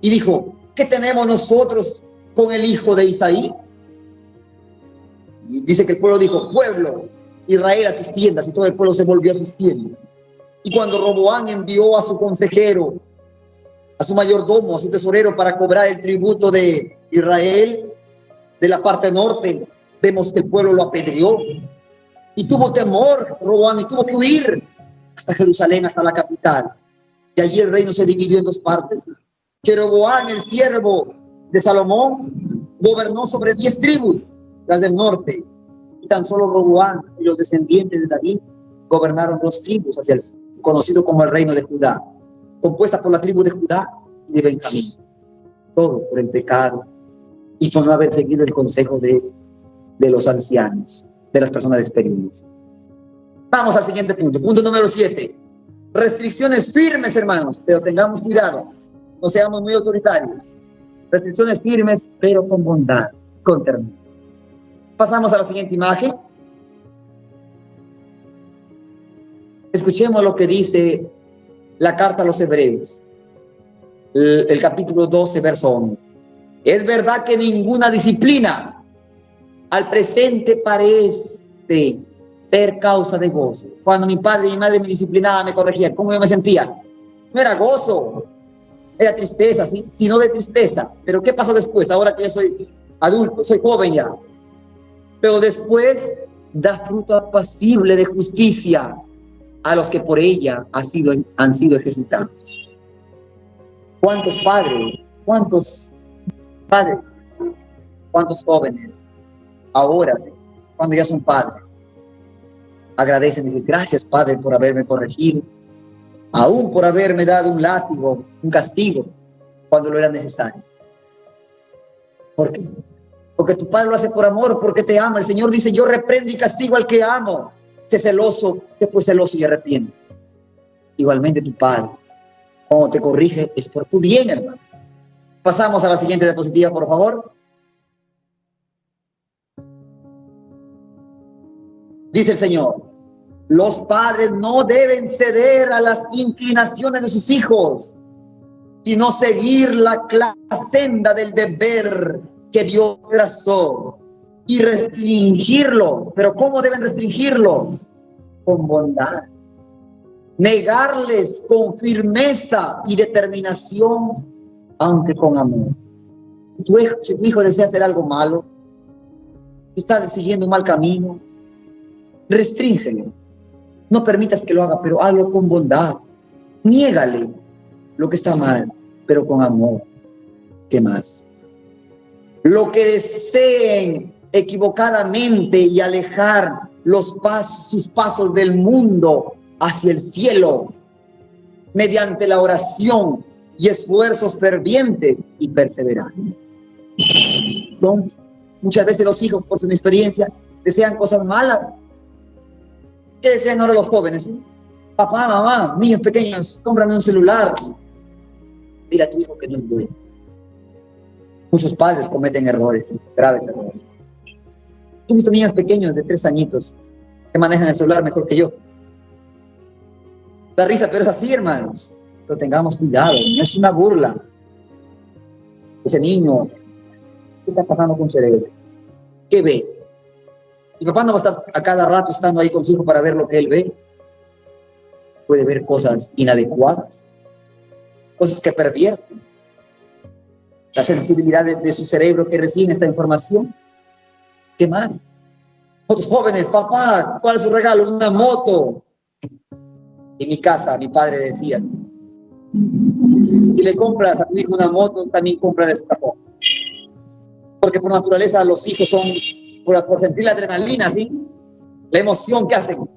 y dijo, ¿qué tenemos nosotros con el hijo de Isaí? Y dice que el pueblo dijo, pueblo, Israel, a tus tiendas. Y todo el pueblo se volvió a sus tiendas. Y cuando Roboam envió a su consejero, a su mayordomo, a su tesorero, para cobrar el tributo de Israel, de la parte norte, vemos que el pueblo lo apedreó. Y tuvo temor Roboam y tuvo que huir hasta Jerusalén, hasta la capital. Y allí el reino se dividió en 2 partes. Jeroboam, el siervo de Salomón, gobernó sobre 10 tribus, las del norte. Y tan solo Roboam y los descendientes de David gobernaron 2 tribus hacia el sur, conocido como el reino de Judá, compuesta por la tribu de Judá y de Benjamín. Todo por el pecado y por no haber seguido el consejo de los ancianos, de las personas de experiencia. Vamos al siguiente punto. Punto número 7. Restricciones firmes, hermanos, pero tengamos cuidado. No seamos muy autoritarios. Restricciones firmes, pero con bondad, con ternura. Pasamos a la siguiente imagen. Escuchemos lo que dice la carta a los Hebreos, el capítulo 12, verso 11. Es verdad que ninguna disciplina al presente parece ser causa de gozo. Cuando mi padre y mi madre me disciplinaban, me corregían, ¿cómo yo me sentía? No era gozo, era tristeza, ¿sí? Sino de tristeza. Pero ¿qué pasa después? Ahora que yo soy adulto, soy joven ya. Pero después da fruto apacible de justicia a los que por ella han sido ejercitados. ¿Cuántos padres, cuántos jóvenes ahora, cuando ya son padres, agradecen y dicen, gracias Padre por haberme corregido, aún por haberme dado un látigo, un castigo, cuando lo era necesario? ¿Por qué? Porque tu Padre lo hace por amor, porque te ama. El Señor dice, yo reprendo y castigo al que amo. Sé celoso, sé pues celoso y arrepiente. Igualmente tu Padre Cuando te corrige, es por tu bien, hermano. Pasamos a la siguiente diapositiva, por favor. Dice el Señor, los padres no deben ceder a las inclinaciones de sus hijos, sino seguir la senda del deber que Dios trazó y restringirlo. ¿Pero cómo deben restringirlo? Con bondad. Negarles con firmeza y determinación, aunque con amor. Si tu hijo desea hacer algo malo, está siguiendo un mal camino, restríngelo. No permitas que lo haga, pero hazlo con bondad. Niégale lo que está mal, pero con amor. ¿Qué más? Lo que deseen equivocadamente y alejar sus pasos del mundo hacia el cielo, mediante la oración y esfuerzos fervientes y perseverantes. Entonces, muchas veces los hijos, por su experiencia, desean cosas malas. ¿Qué desean ahora los jóvenes? ¿Sí? Papá, mamá, niños pequeños, cómprame un celular. Dile a tu hijo que no es bueno. Muchos padres cometen errores, graves errores. He visto niños pequeños de 3 añitos que manejan el celular mejor que yo. Da risa, pero es así, hermanos. Pero tengamos cuidado, no es una burla. Ese niño, ¿qué está pasando con su cerebro? ¿Qué ves? Mi papá no va a estar a cada rato estando ahí con su hijo para ver lo que él ve. Puede ver cosas inadecuadas, cosas que pervierten la sensibilidad de su cerebro que recibe esta información. ¿Qué más? Otros jóvenes, papá, ¿cuál es su regalo? Una moto. En mi casa, mi padre decía, si le compras a tu hijo una moto, también cómprale su cajón. Porque por naturaleza los hijos son, por sentir la adrenalina, ¿sí? La emoción que hacen.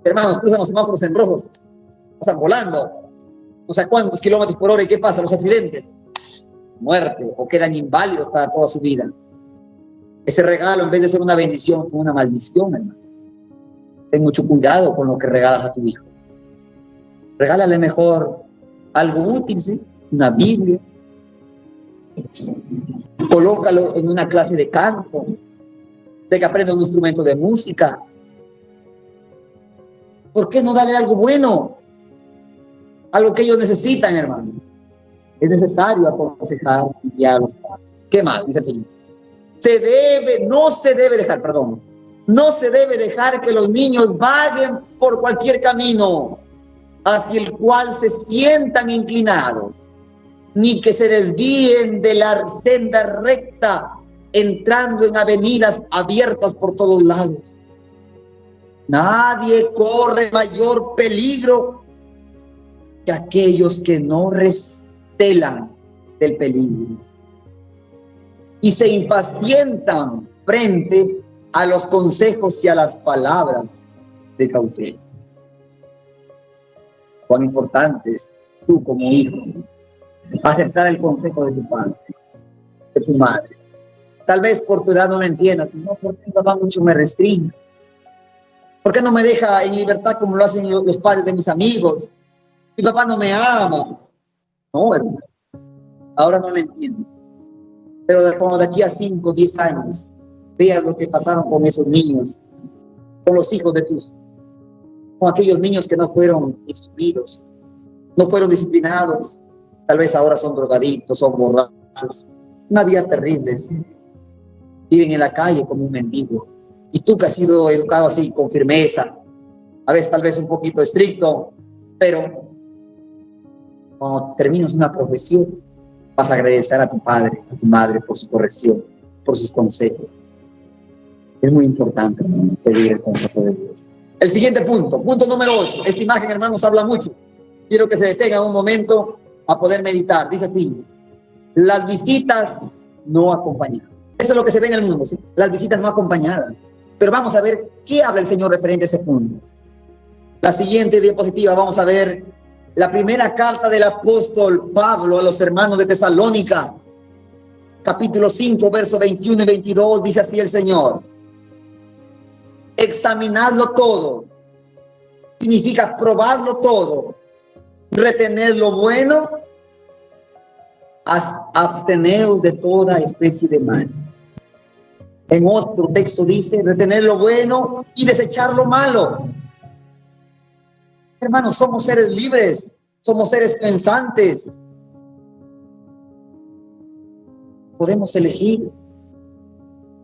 Hermanos, cruzan los semáforos en rojos, pasan volando, no sé cuántos kilómetros por hora, ¿y qué pasa? Los accidentes, muerte, o quedan inválidos para toda su vida. Ese regalo, en vez de ser una bendición, fue una maldición, hermano. Ten mucho cuidado con lo que regalas a tu hijo. Regálale mejor algo útil, ¿sí? Una Biblia. Colócalo en una clase de canto, de que aprenda un instrumento de música. ¿Por qué no darle algo bueno? Algo que ellos necesitan, hermanos. Es necesario aconsejar y guiar a los padres. ¿Qué más? Dice el Señor. No se debe dejar que los niños vaguen por cualquier camino hacia el cual se sientan inclinados, ni que se desvíen de la senda recta, entrando en avenidas abiertas por todos lados. Nadie corre mayor peligro que aquellos que no recelan del peligro y se impacientan frente a los consejos y a las palabras de cautela. Cuán importante es tú como hijo aceptar el consejo de tu padre, de tu madre. Tal vez por tu edad no lo entiendas. No, porque mi papá mucho me restringe. ¿Por qué no me deja en libertad como lo hacen los padres de mis amigos? Mi papá no me ama. No, hermano. Ahora no lo entiendo. Pero como de aquí a 5 o 10 años, vean lo que pasaron con esos niños, con los hijos con aquellos niños que no fueron instruidos, no fueron disciplinados. Tal vez ahora son drogadictos, son borrachos. Una vida terrible, ¿sí? Viven en la calle como un mendigo. Y tú que has sido educado así, con firmeza, a veces tal vez un poquito estricto, pero cuando terminas una profesión, vas a agradecer a tu padre, a tu madre por su corrección, por sus consejos. Es muy importante, hermano, pedir el consejo de Dios. El siguiente punto número 8. Esta imagen, hermanos, habla mucho. Quiero que se detenga un momento a poder meditar. Dice así: las visitas no acompañadas. Eso es lo que se ve en el mundo, ¿sí? Las visitas no acompañadas. Pero vamos a ver qué habla el Señor referente a ese punto. La siguiente diapositiva, vamos a ver la primera carta del apóstol Pablo a los hermanos de Tesalónica, capítulo 5, versos 21 y 22, dice así el Señor: examinadlo todo, significa probarlo todo, Retened lo bueno, absteneos de toda especie de mal. En otro texto dice, retener lo bueno y desechar lo malo. Hermanos, somos seres libres, somos seres pensantes. Podemos elegir,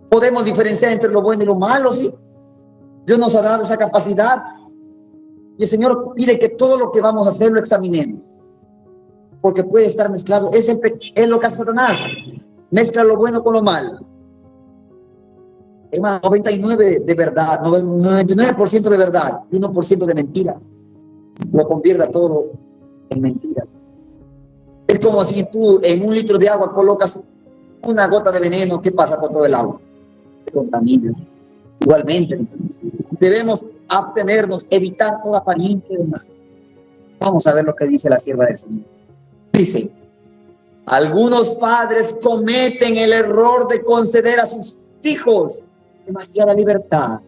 podemos diferenciar entre lo bueno y lo malo, ¿sí? Dios nos ha dado esa capacidad y el Señor pide que todo lo que vamos a hacer lo examinemos, porque puede estar mezclado. Es lo que hace Satanás, mezcla lo bueno con lo malo. Hermano, 99% de verdad, 99% de verdad y 1% de mentira. Lo convierta todo en mentira. Es como si tú en un litro de agua colocas una gota de veneno. ¿Qué pasa con todo el agua? Se contamina. Igualmente, debemos abstenernos, evitar toda apariencia de más. Vamos a ver lo que dice la sierva del Señor. Dice, algunos padres cometen el error de conceder a sus hijos demasiada libertad.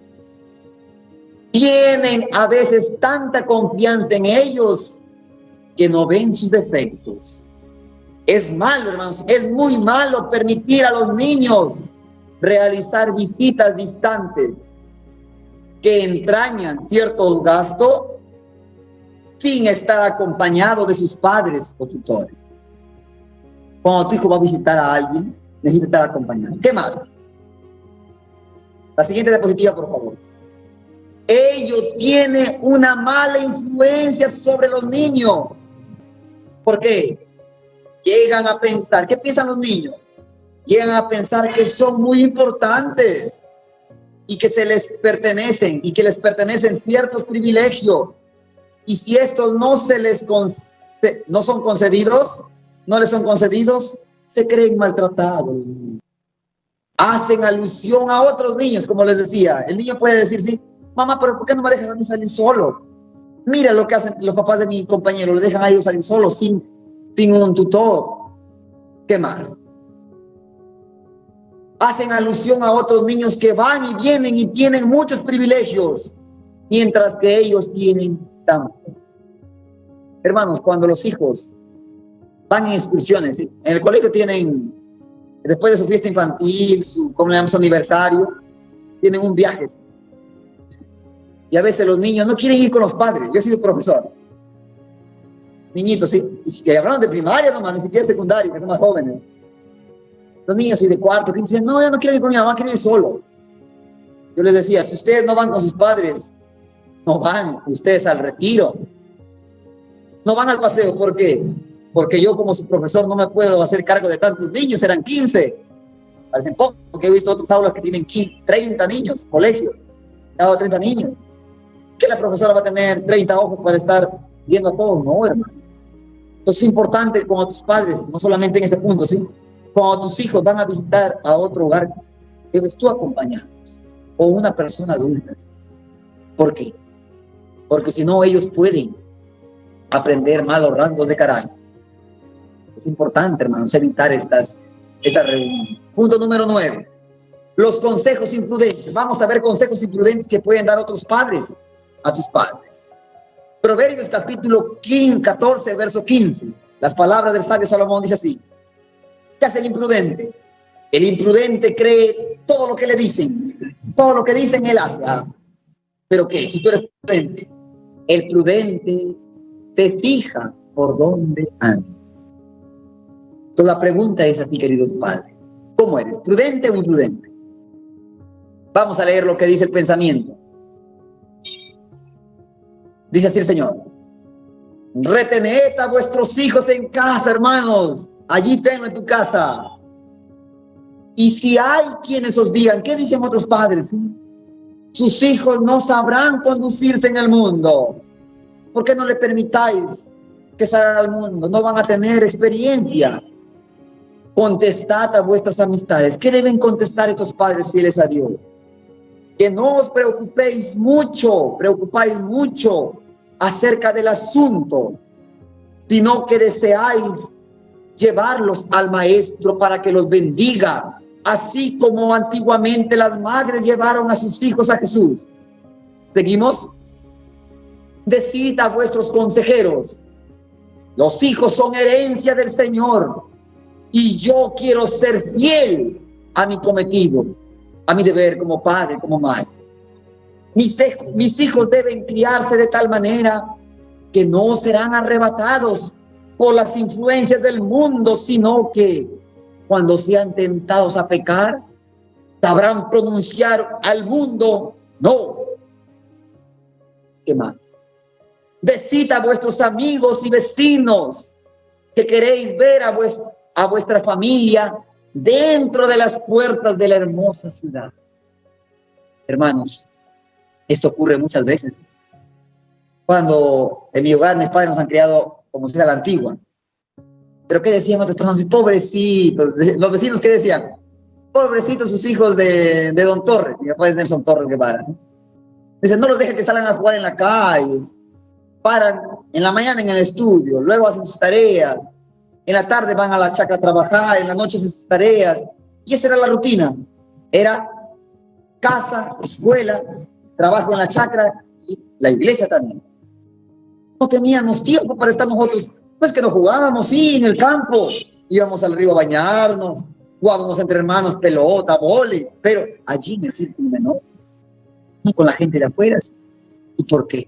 Tienen a veces tanta confianza en ellos que no ven sus defectos. Es malo, hermanos, es muy malo permitir a los niños realizar visitas distantes que entrañan cierto gasto sin estar acompañado de sus padres o tutores. Cuando tu hijo va a visitar a alguien, necesita estar acompañado. ¿Qué más? La siguiente diapositiva, por favor. Ello tiene una mala influencia sobre los niños. ¿Por qué? Llegan a pensar, ¿qué piensan los niños? Llegan a pensar que son muy importantes y que se les pertenecen y que les pertenecen ciertos privilegios. Y si estos no son concedidos, no les son concedidos, se creen maltratados. Hacen alusión a otros niños, como les decía. El niño puede decir, sí, mamá, pero ¿por qué no me dejas a mí salir solo? Mira lo que hacen los papás de mi compañero, le dejan a ellos salir solos sin un tutor. ¿Qué más? Hacen alusión a otros niños que van y vienen y tienen muchos privilegios, mientras que ellos tienen tanto. Hermanos, cuando los hijos van en excursiones, ¿sí? En el colegio tienen, después de su fiesta infantil, su aniversario, tienen un viaje, ¿sí? Y a veces los niños no quieren ir con los padres. Yo he sido profesor. Niñitos, sí, que hablaron de primaria nomás, ni siquiera secundaria, que son más jóvenes. Los niños sí, de cuarto, que dicen, no, yo no quiero ir con mi mamá, quiero ir solo. Yo les decía, si ustedes no van con sus padres, no van ustedes al retiro. No van al paseo, ¿por qué? Porque yo como su profesor no me puedo hacer cargo de tantos niños, eran 15. Parecen poco, porque he visto otras aulas que tienen 30 niños, colegios, cada 30 niños. ¿Que la profesora va a tener 30 ojos para estar viendo a todos? No, hermano. Entonces es importante como tus padres, no solamente en ese punto, ¿sí? Cuando tus hijos van a visitar a otro hogar, debes tú acompañarlos, o una persona adulta. ¿Por qué? Porque si no, ellos pueden aprender malos rasgos de carácter. Es importante, hermanos, evitar estas reuniones. Punto número 9. Los consejos imprudentes. Vamos a ver consejos imprudentes que pueden dar otros padres a tus padres. Proverbios capítulo 14, verso 15. Las palabras del sabio Salomón dice así. ¿Qué hace el imprudente? El imprudente cree todo lo que le dicen. Todo lo que dicen él hace. ¿Pero qué? Si tú eres prudente. El prudente se fija por dónde anda. Entonces la pregunta es a ti, querido padre. ¿Cómo eres? ¿Prudente o imprudente? Vamos a leer lo que dice el pensamiento. Dice así el Señor. Retened a vuestros hijos en casa, hermanos. Allí tenlo en tu casa. Y si hay quienes os digan, ¿qué dicen otros padres? Sus hijos no sabrán conducirse en el mundo. ¿Por qué no le permitáis que salgan al mundo? No van a tener experiencia. Contestad a vuestras amistades. ¿Qué deben contestar estos padres fieles a Dios? Que no os preocupáis mucho acerca del asunto, sino que deseáis llevarlos al maestro para que los bendiga, así como antiguamente las madres llevaron a sus hijos a Jesús. ¿Seguimos? Decid a vuestros consejeros Los hijos son herencia del Señor y yo quiero ser fiel a mi cometido, a mi deber como padre, como madre. Mis hijos deben criarse de tal manera que no serán arrebatados por las influencias del mundo, sino que cuando sean tentados a pecar, sabrán pronunciar al mundo no. ¿Qué más? Decid a vuestros amigos y vecinos que queréis ver a vuestra familia dentro de las puertas de la hermosa ciudad. Hermanos, esto ocurre muchas veces. Cuando en mi hogar mis padres nos han criado como si fuera la antigua. Pero ¿qué decían otras personas? Pobrecitos. Los vecinos, ¿qué decían? Pobrecitos sus hijos de Don Torres. Mi papá es Nelson Torres Guevara. Dicen, no los dejen que salgan a jugar en la calle. Paran en la mañana en el estudio, luego hacen sus tareas. En la tarde van a la chacra a trabajar, en la noche hacen sus tareas. Y esa era la rutina. Era casa, escuela, trabajo en la chacra y la iglesia también. No teníamos tiempo para estar nosotros, pues que nos jugábamos, sí, en el campo. Íbamos al río a bañarnos, jugábamos entre hermanos pelota, vóley, pero allí en el círculo menor, no con la gente de afuera. ¿Y por qué?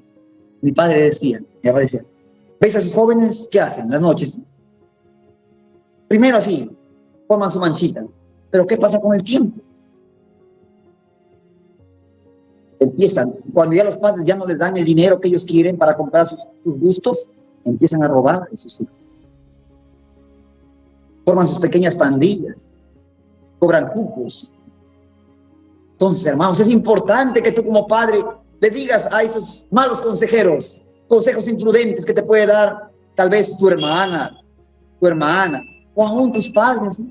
Mi padre decía, mi papá decía, ¿ves a sus jóvenes qué hacen las noches? Primero así, forman su manchita, pero ¿qué pasa con el tiempo? Empiezan, cuando ya los padres ya no les dan el dinero que ellos quieren para comprar sus gustos, empiezan a robar a sus hijos. Forman sus pequeñas pandillas, cobran cupos. Entonces, hermanos, es importante que tú como padre le digas a esos malos consejeros, consejos imprudentes que te puede dar tal vez tu hermana, o aún tus padres.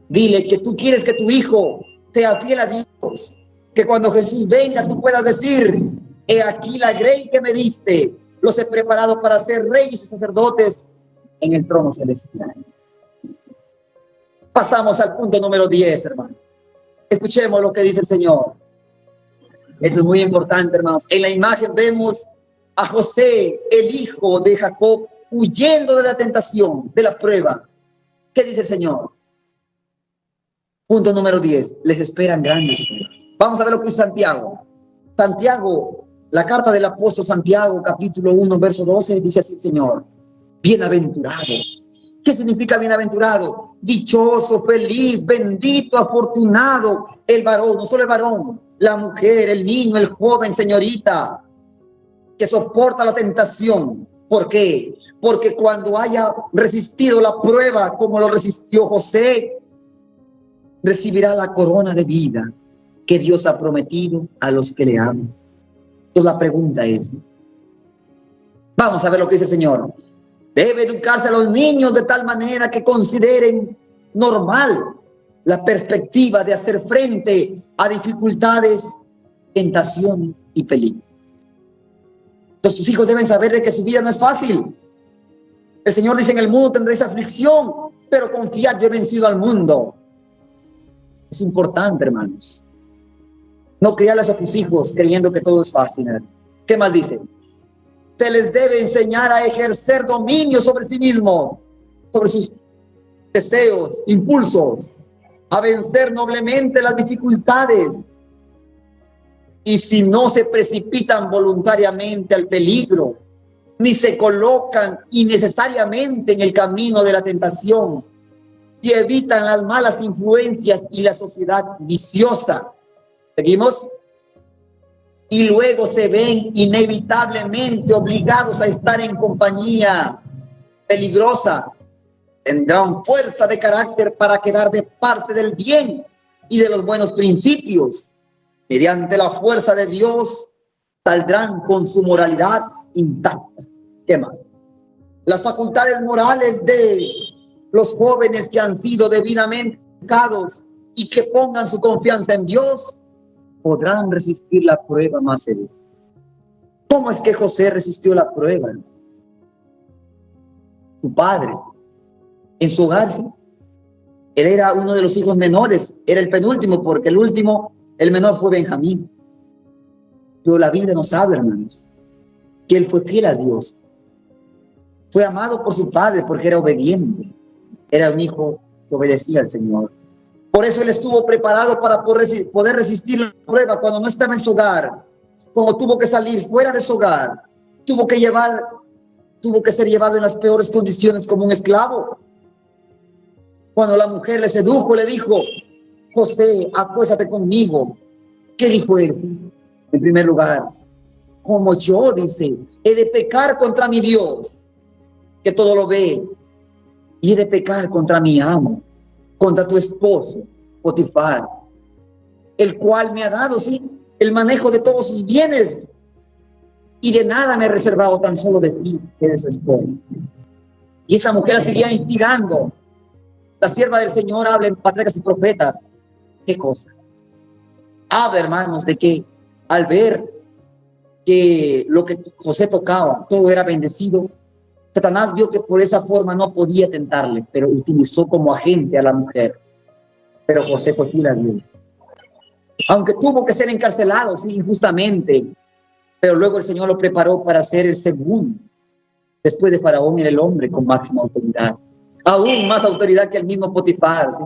Dile que tú quieres que tu hijo sea fiel a Dios, que cuando Jesús venga tú puedas decir, he aquí la grey que me diste, los he preparado para ser reyes y sacerdotes en el trono celestial. Pasamos al punto número 10, hermano. Escuchemos lo que dice el Señor. Esto es muy importante, hermanos. En la imagen vemos a José, el hijo de Jacob, huyendo de la tentación, de la prueba. ¿Qué dice el Señor? Punto número 10. Les esperan grandes pruebas. Vamos a ver lo que dice Santiago. Santiago, la carta del apóstol Santiago, capítulo 1, verso 12, dice así el Señor. Bienaventurados. ¿Qué significa bienaventurado? Dichoso, feliz, bendito, afortunado. El varón, no solo el varón, la mujer, el niño, el joven, señorita, que soporta la tentación. ¿Por qué? Porque cuando haya resistido la prueba como lo resistió José, recibirá la corona de vida que Dios ha prometido a los que le aman. Entonces la pregunta es, vamos a ver lo que dice el Señor. Debe educarse a los niños de tal manera que consideren normal la perspectiva de hacer frente a dificultades, tentaciones y peligros. Entonces tus hijos deben saber de que su vida no es fácil. El Señor dice, en el mundo tendréis aflicción, pero confiad, yo he vencido al mundo. Es importante, hermanos. No criarles a tus hijos creyendo que todo es fácil. ¿Qué más dice? Se les debe enseñar a ejercer dominio sobre sí mismos, sobre sus deseos, impulsos, a vencer noblemente las dificultades. Y si no se precipitan voluntariamente al peligro, ni se colocan innecesariamente en el camino de la tentación, si evitan las malas influencias y la sociedad viciosa. ¿Seguimos? Y luego se ven inevitablemente obligados a estar en compañía peligrosa, tendrán fuerza de carácter para quedar de parte del bien y de los buenos principios. Mediante la fuerza de Dios saldrán con su moralidad intacta. ¿Qué más? Las facultades morales de los jóvenes que han sido debidamente educados y que pongan su confianza en Dios podrán resistir la prueba más severa. ¿Cómo es que José resistió la prueba? Su padre, en su hogar, ¿sí? Él era uno de los hijos menores, era el penúltimo, porque el menor fue Benjamín. Pero la Biblia nos habla, hermanos, que él fue fiel a Dios. Fue amado por su padre porque era obediente. Era un hijo que obedecía al Señor. Por eso él estuvo preparado para poder resistir la prueba cuando no estaba en su hogar, cuando tuvo que salir fuera de su hogar, tuvo que ser llevado en las peores condiciones como un esclavo. Cuando la mujer le sedujo, le dijo: José, acuéstate conmigo. ¿Qué dijo él? En primer lugar, como yo, dice, he de pecar contra mi Dios, que todo lo ve, y he de pecar contra mi amo, contra tu esposo, Potifar, el cual me ha dado, sí, el manejo de todos sus bienes, y de nada me he reservado, tan solo de ti, que eres su esposa. Y esa mujer la seguía instigando. La sierva del Señor habla en Patriarcas y Profetas. ¿Qué cosa? Habla, hermanos, de que al ver que lo que José tocaba, todo era bendecido, Satanás vio que por esa forma no podía tentarle, pero utilizó como agente a la mujer. Pero José fue fiel a Dios. Aunque tuvo que ser encarcelado, sí, injustamente, pero luego el Señor lo preparó para ser el segundo. Después de Faraón era el hombre con máxima autoridad. Aún más autoridad que el mismo Potifar. ¿Sí?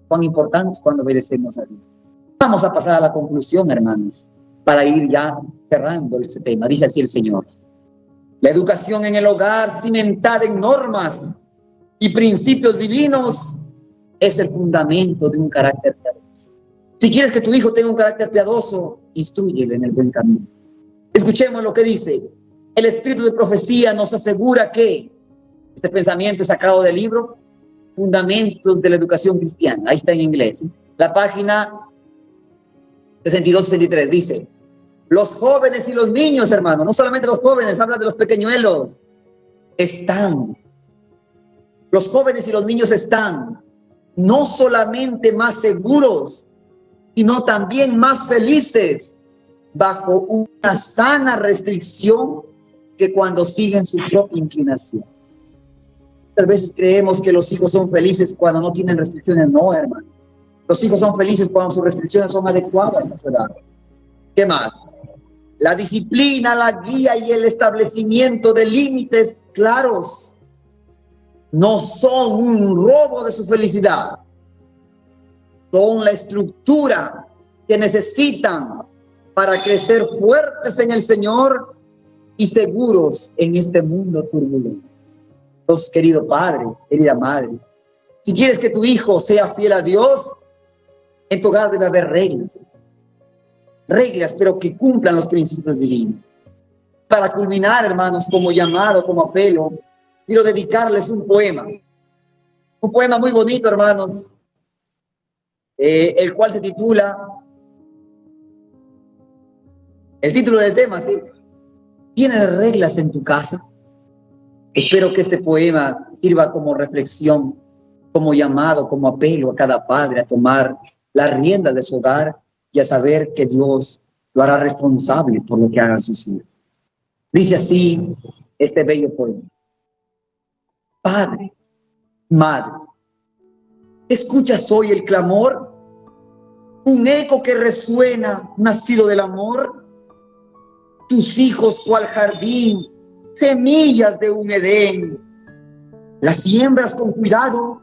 Cuán importante es cuando obedecemos a Dios. Vamos a pasar a la conclusión, hermanos, para ir ya cerrando este tema. Dice así el Señor: la educación en el hogar, cimentada en normas y principios divinos, es el fundamento de un carácter piadoso. Si quieres que tu hijo tenga un carácter piadoso, instrúyele en el buen camino. Escuchemos lo que dice. El espíritu de profecía nos asegura que, este pensamiento es sacado del libro Fundamentos de la Educación Cristiana. Ahí está en inglés. La página 62-63 dice: los jóvenes y los niños, hermano, no solamente los jóvenes, habla de los pequeñuelos, los jóvenes y los niños están no solamente más seguros, sino también más felices bajo una sana restricción que cuando siguen su propia inclinación. Muchas veces creemos que los hijos son felices cuando no tienen restricciones. No, hermano. Los hijos son felices cuando sus restricciones son adecuadas a su edad. ¿Qué más? La disciplina, la guía y el establecimiento de límites claros no son un robo de su felicidad. Son la estructura que necesitan para crecer fuertes en el Señor y seguros en este mundo turbulento. Entonces, querido padre, querida madre, si quieres que tu hijo sea fiel a Dios, en tu hogar debe haber reglas. Reglas, pero que cumplan los principios divinos. Para culminar, hermanos, como llamado, como apelo, quiero dedicarles un poema. Un poema muy bonito, hermanos, el cual se titula, el título del tema, ¿sí? ¿Tienes reglas en tu casa? Espero que este poema sirva como reflexión, como llamado, como apelo a cada padre a tomar la rienda de su hogar y a saber que Dios lo hará responsable por lo que hagan sus hijos. Dice así este bello poema: Padre, madre, ¿escuchas hoy el clamor? Un eco que resuena, nacido del amor. Tus hijos, cual jardín, semillas de un Edén. ¿Las siembras con cuidado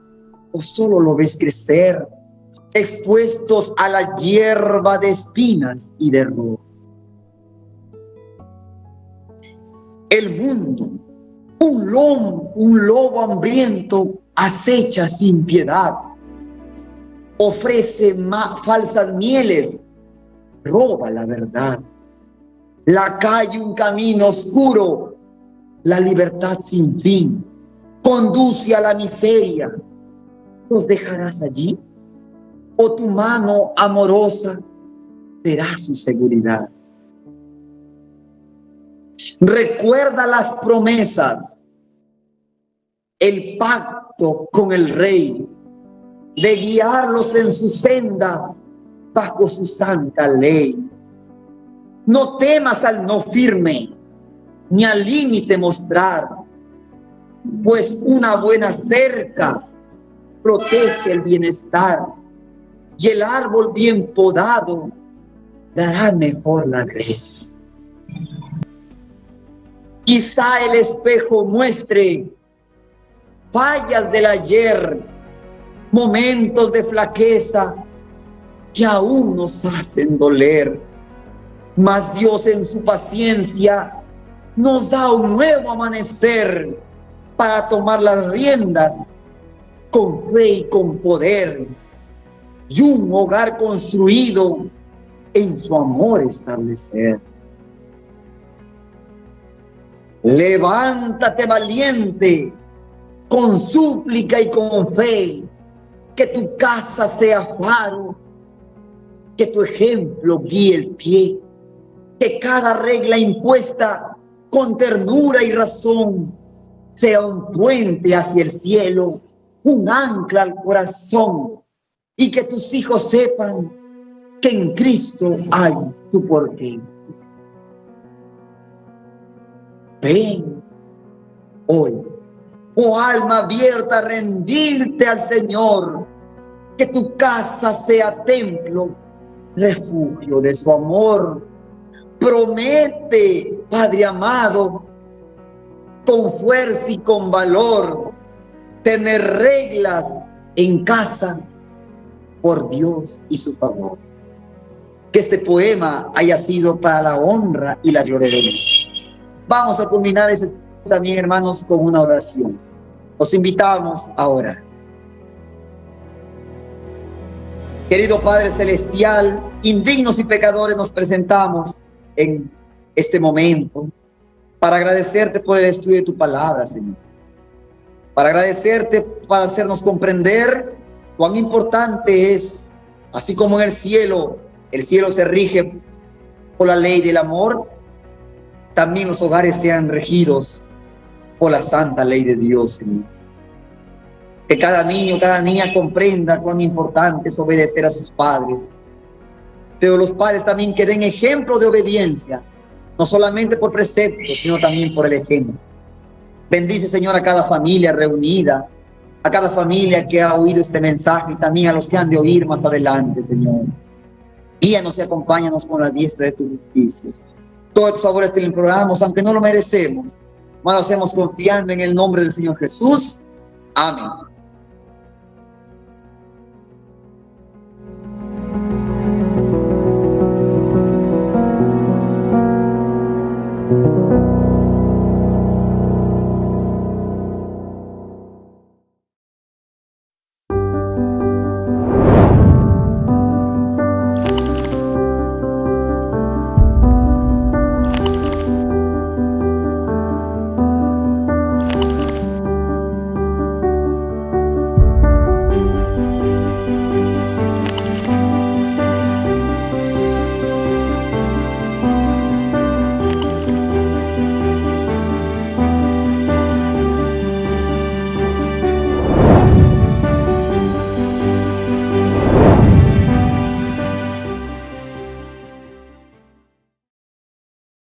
o solo lo ves crecer, expuestos a la hierba de espinas y de error? El mundo, un lobo hambriento, acecha sin piedad. Ofrece falsas mieles, roba la verdad. La calle, un camino oscuro, la libertad sin fin, conduce a la miseria. ¿Los dejarás allí? ¿O tu mano amorosa será su seguridad? Recuerda las promesas, el pacto con el Rey, de guiarlos en su senda bajo su santa ley. No temas al no firme, ni al límite mostrar, pues una buena cerca protege el bienestar, y el árbol bien podado dará mejor la red. Quizá el espejo muestre fallas del ayer, momentos de flaqueza que aún nos hacen doler. Mas Dios en su paciencia nos da un nuevo amanecer para tomar las riendas con fe y con poder, y un hogar construido en su amor establecer. Levántate valiente, con súplica y con fe, que tu casa sea faro, que tu ejemplo guíe el pie, que cada regla impuesta con ternura y razón sea un puente hacia el cielo, un ancla al corazón, y que tus hijos sepan que en Cristo hay tu porqué. Ven hoy, oh alma abierta, a rendirte al Señor, que tu casa sea templo, refugio de su amor. Promete, Padre amado, con fuerza y con valor, tener reglas en casa por Dios y su favor. Que este poema haya sido para la honra y la gloria de Dios. Vamos a culminar ese también, hermanos, con una oración. Os invitamos a orar. Querido Padre Celestial, indignos y pecadores nos presentamos en este momento para agradecerte por el estudio de tu palabra, Señor. Para agradecerte, para hacernos comprender cuán importante es, así como en el cielo se rige por la ley del amor, también los hogares sean regidos por la santa ley de Dios, Señor. Que cada niño, cada niña comprenda cuán importante es obedecer a sus padres. Pero los padres también que den ejemplo de obediencia, no solamente por preceptos, sino también por el ejemplo. Bendice, Señor, a cada familia reunida, a cada familia que ha oído este mensaje y también a los que han de oír más adelante, Señor. Guíanos y acompáñanos con la diestra de tu justicia. Todos tus favores te lo imploramos, aunque no lo merecemos, mas lo hacemos confiando en el nombre del Señor Jesús. Amén.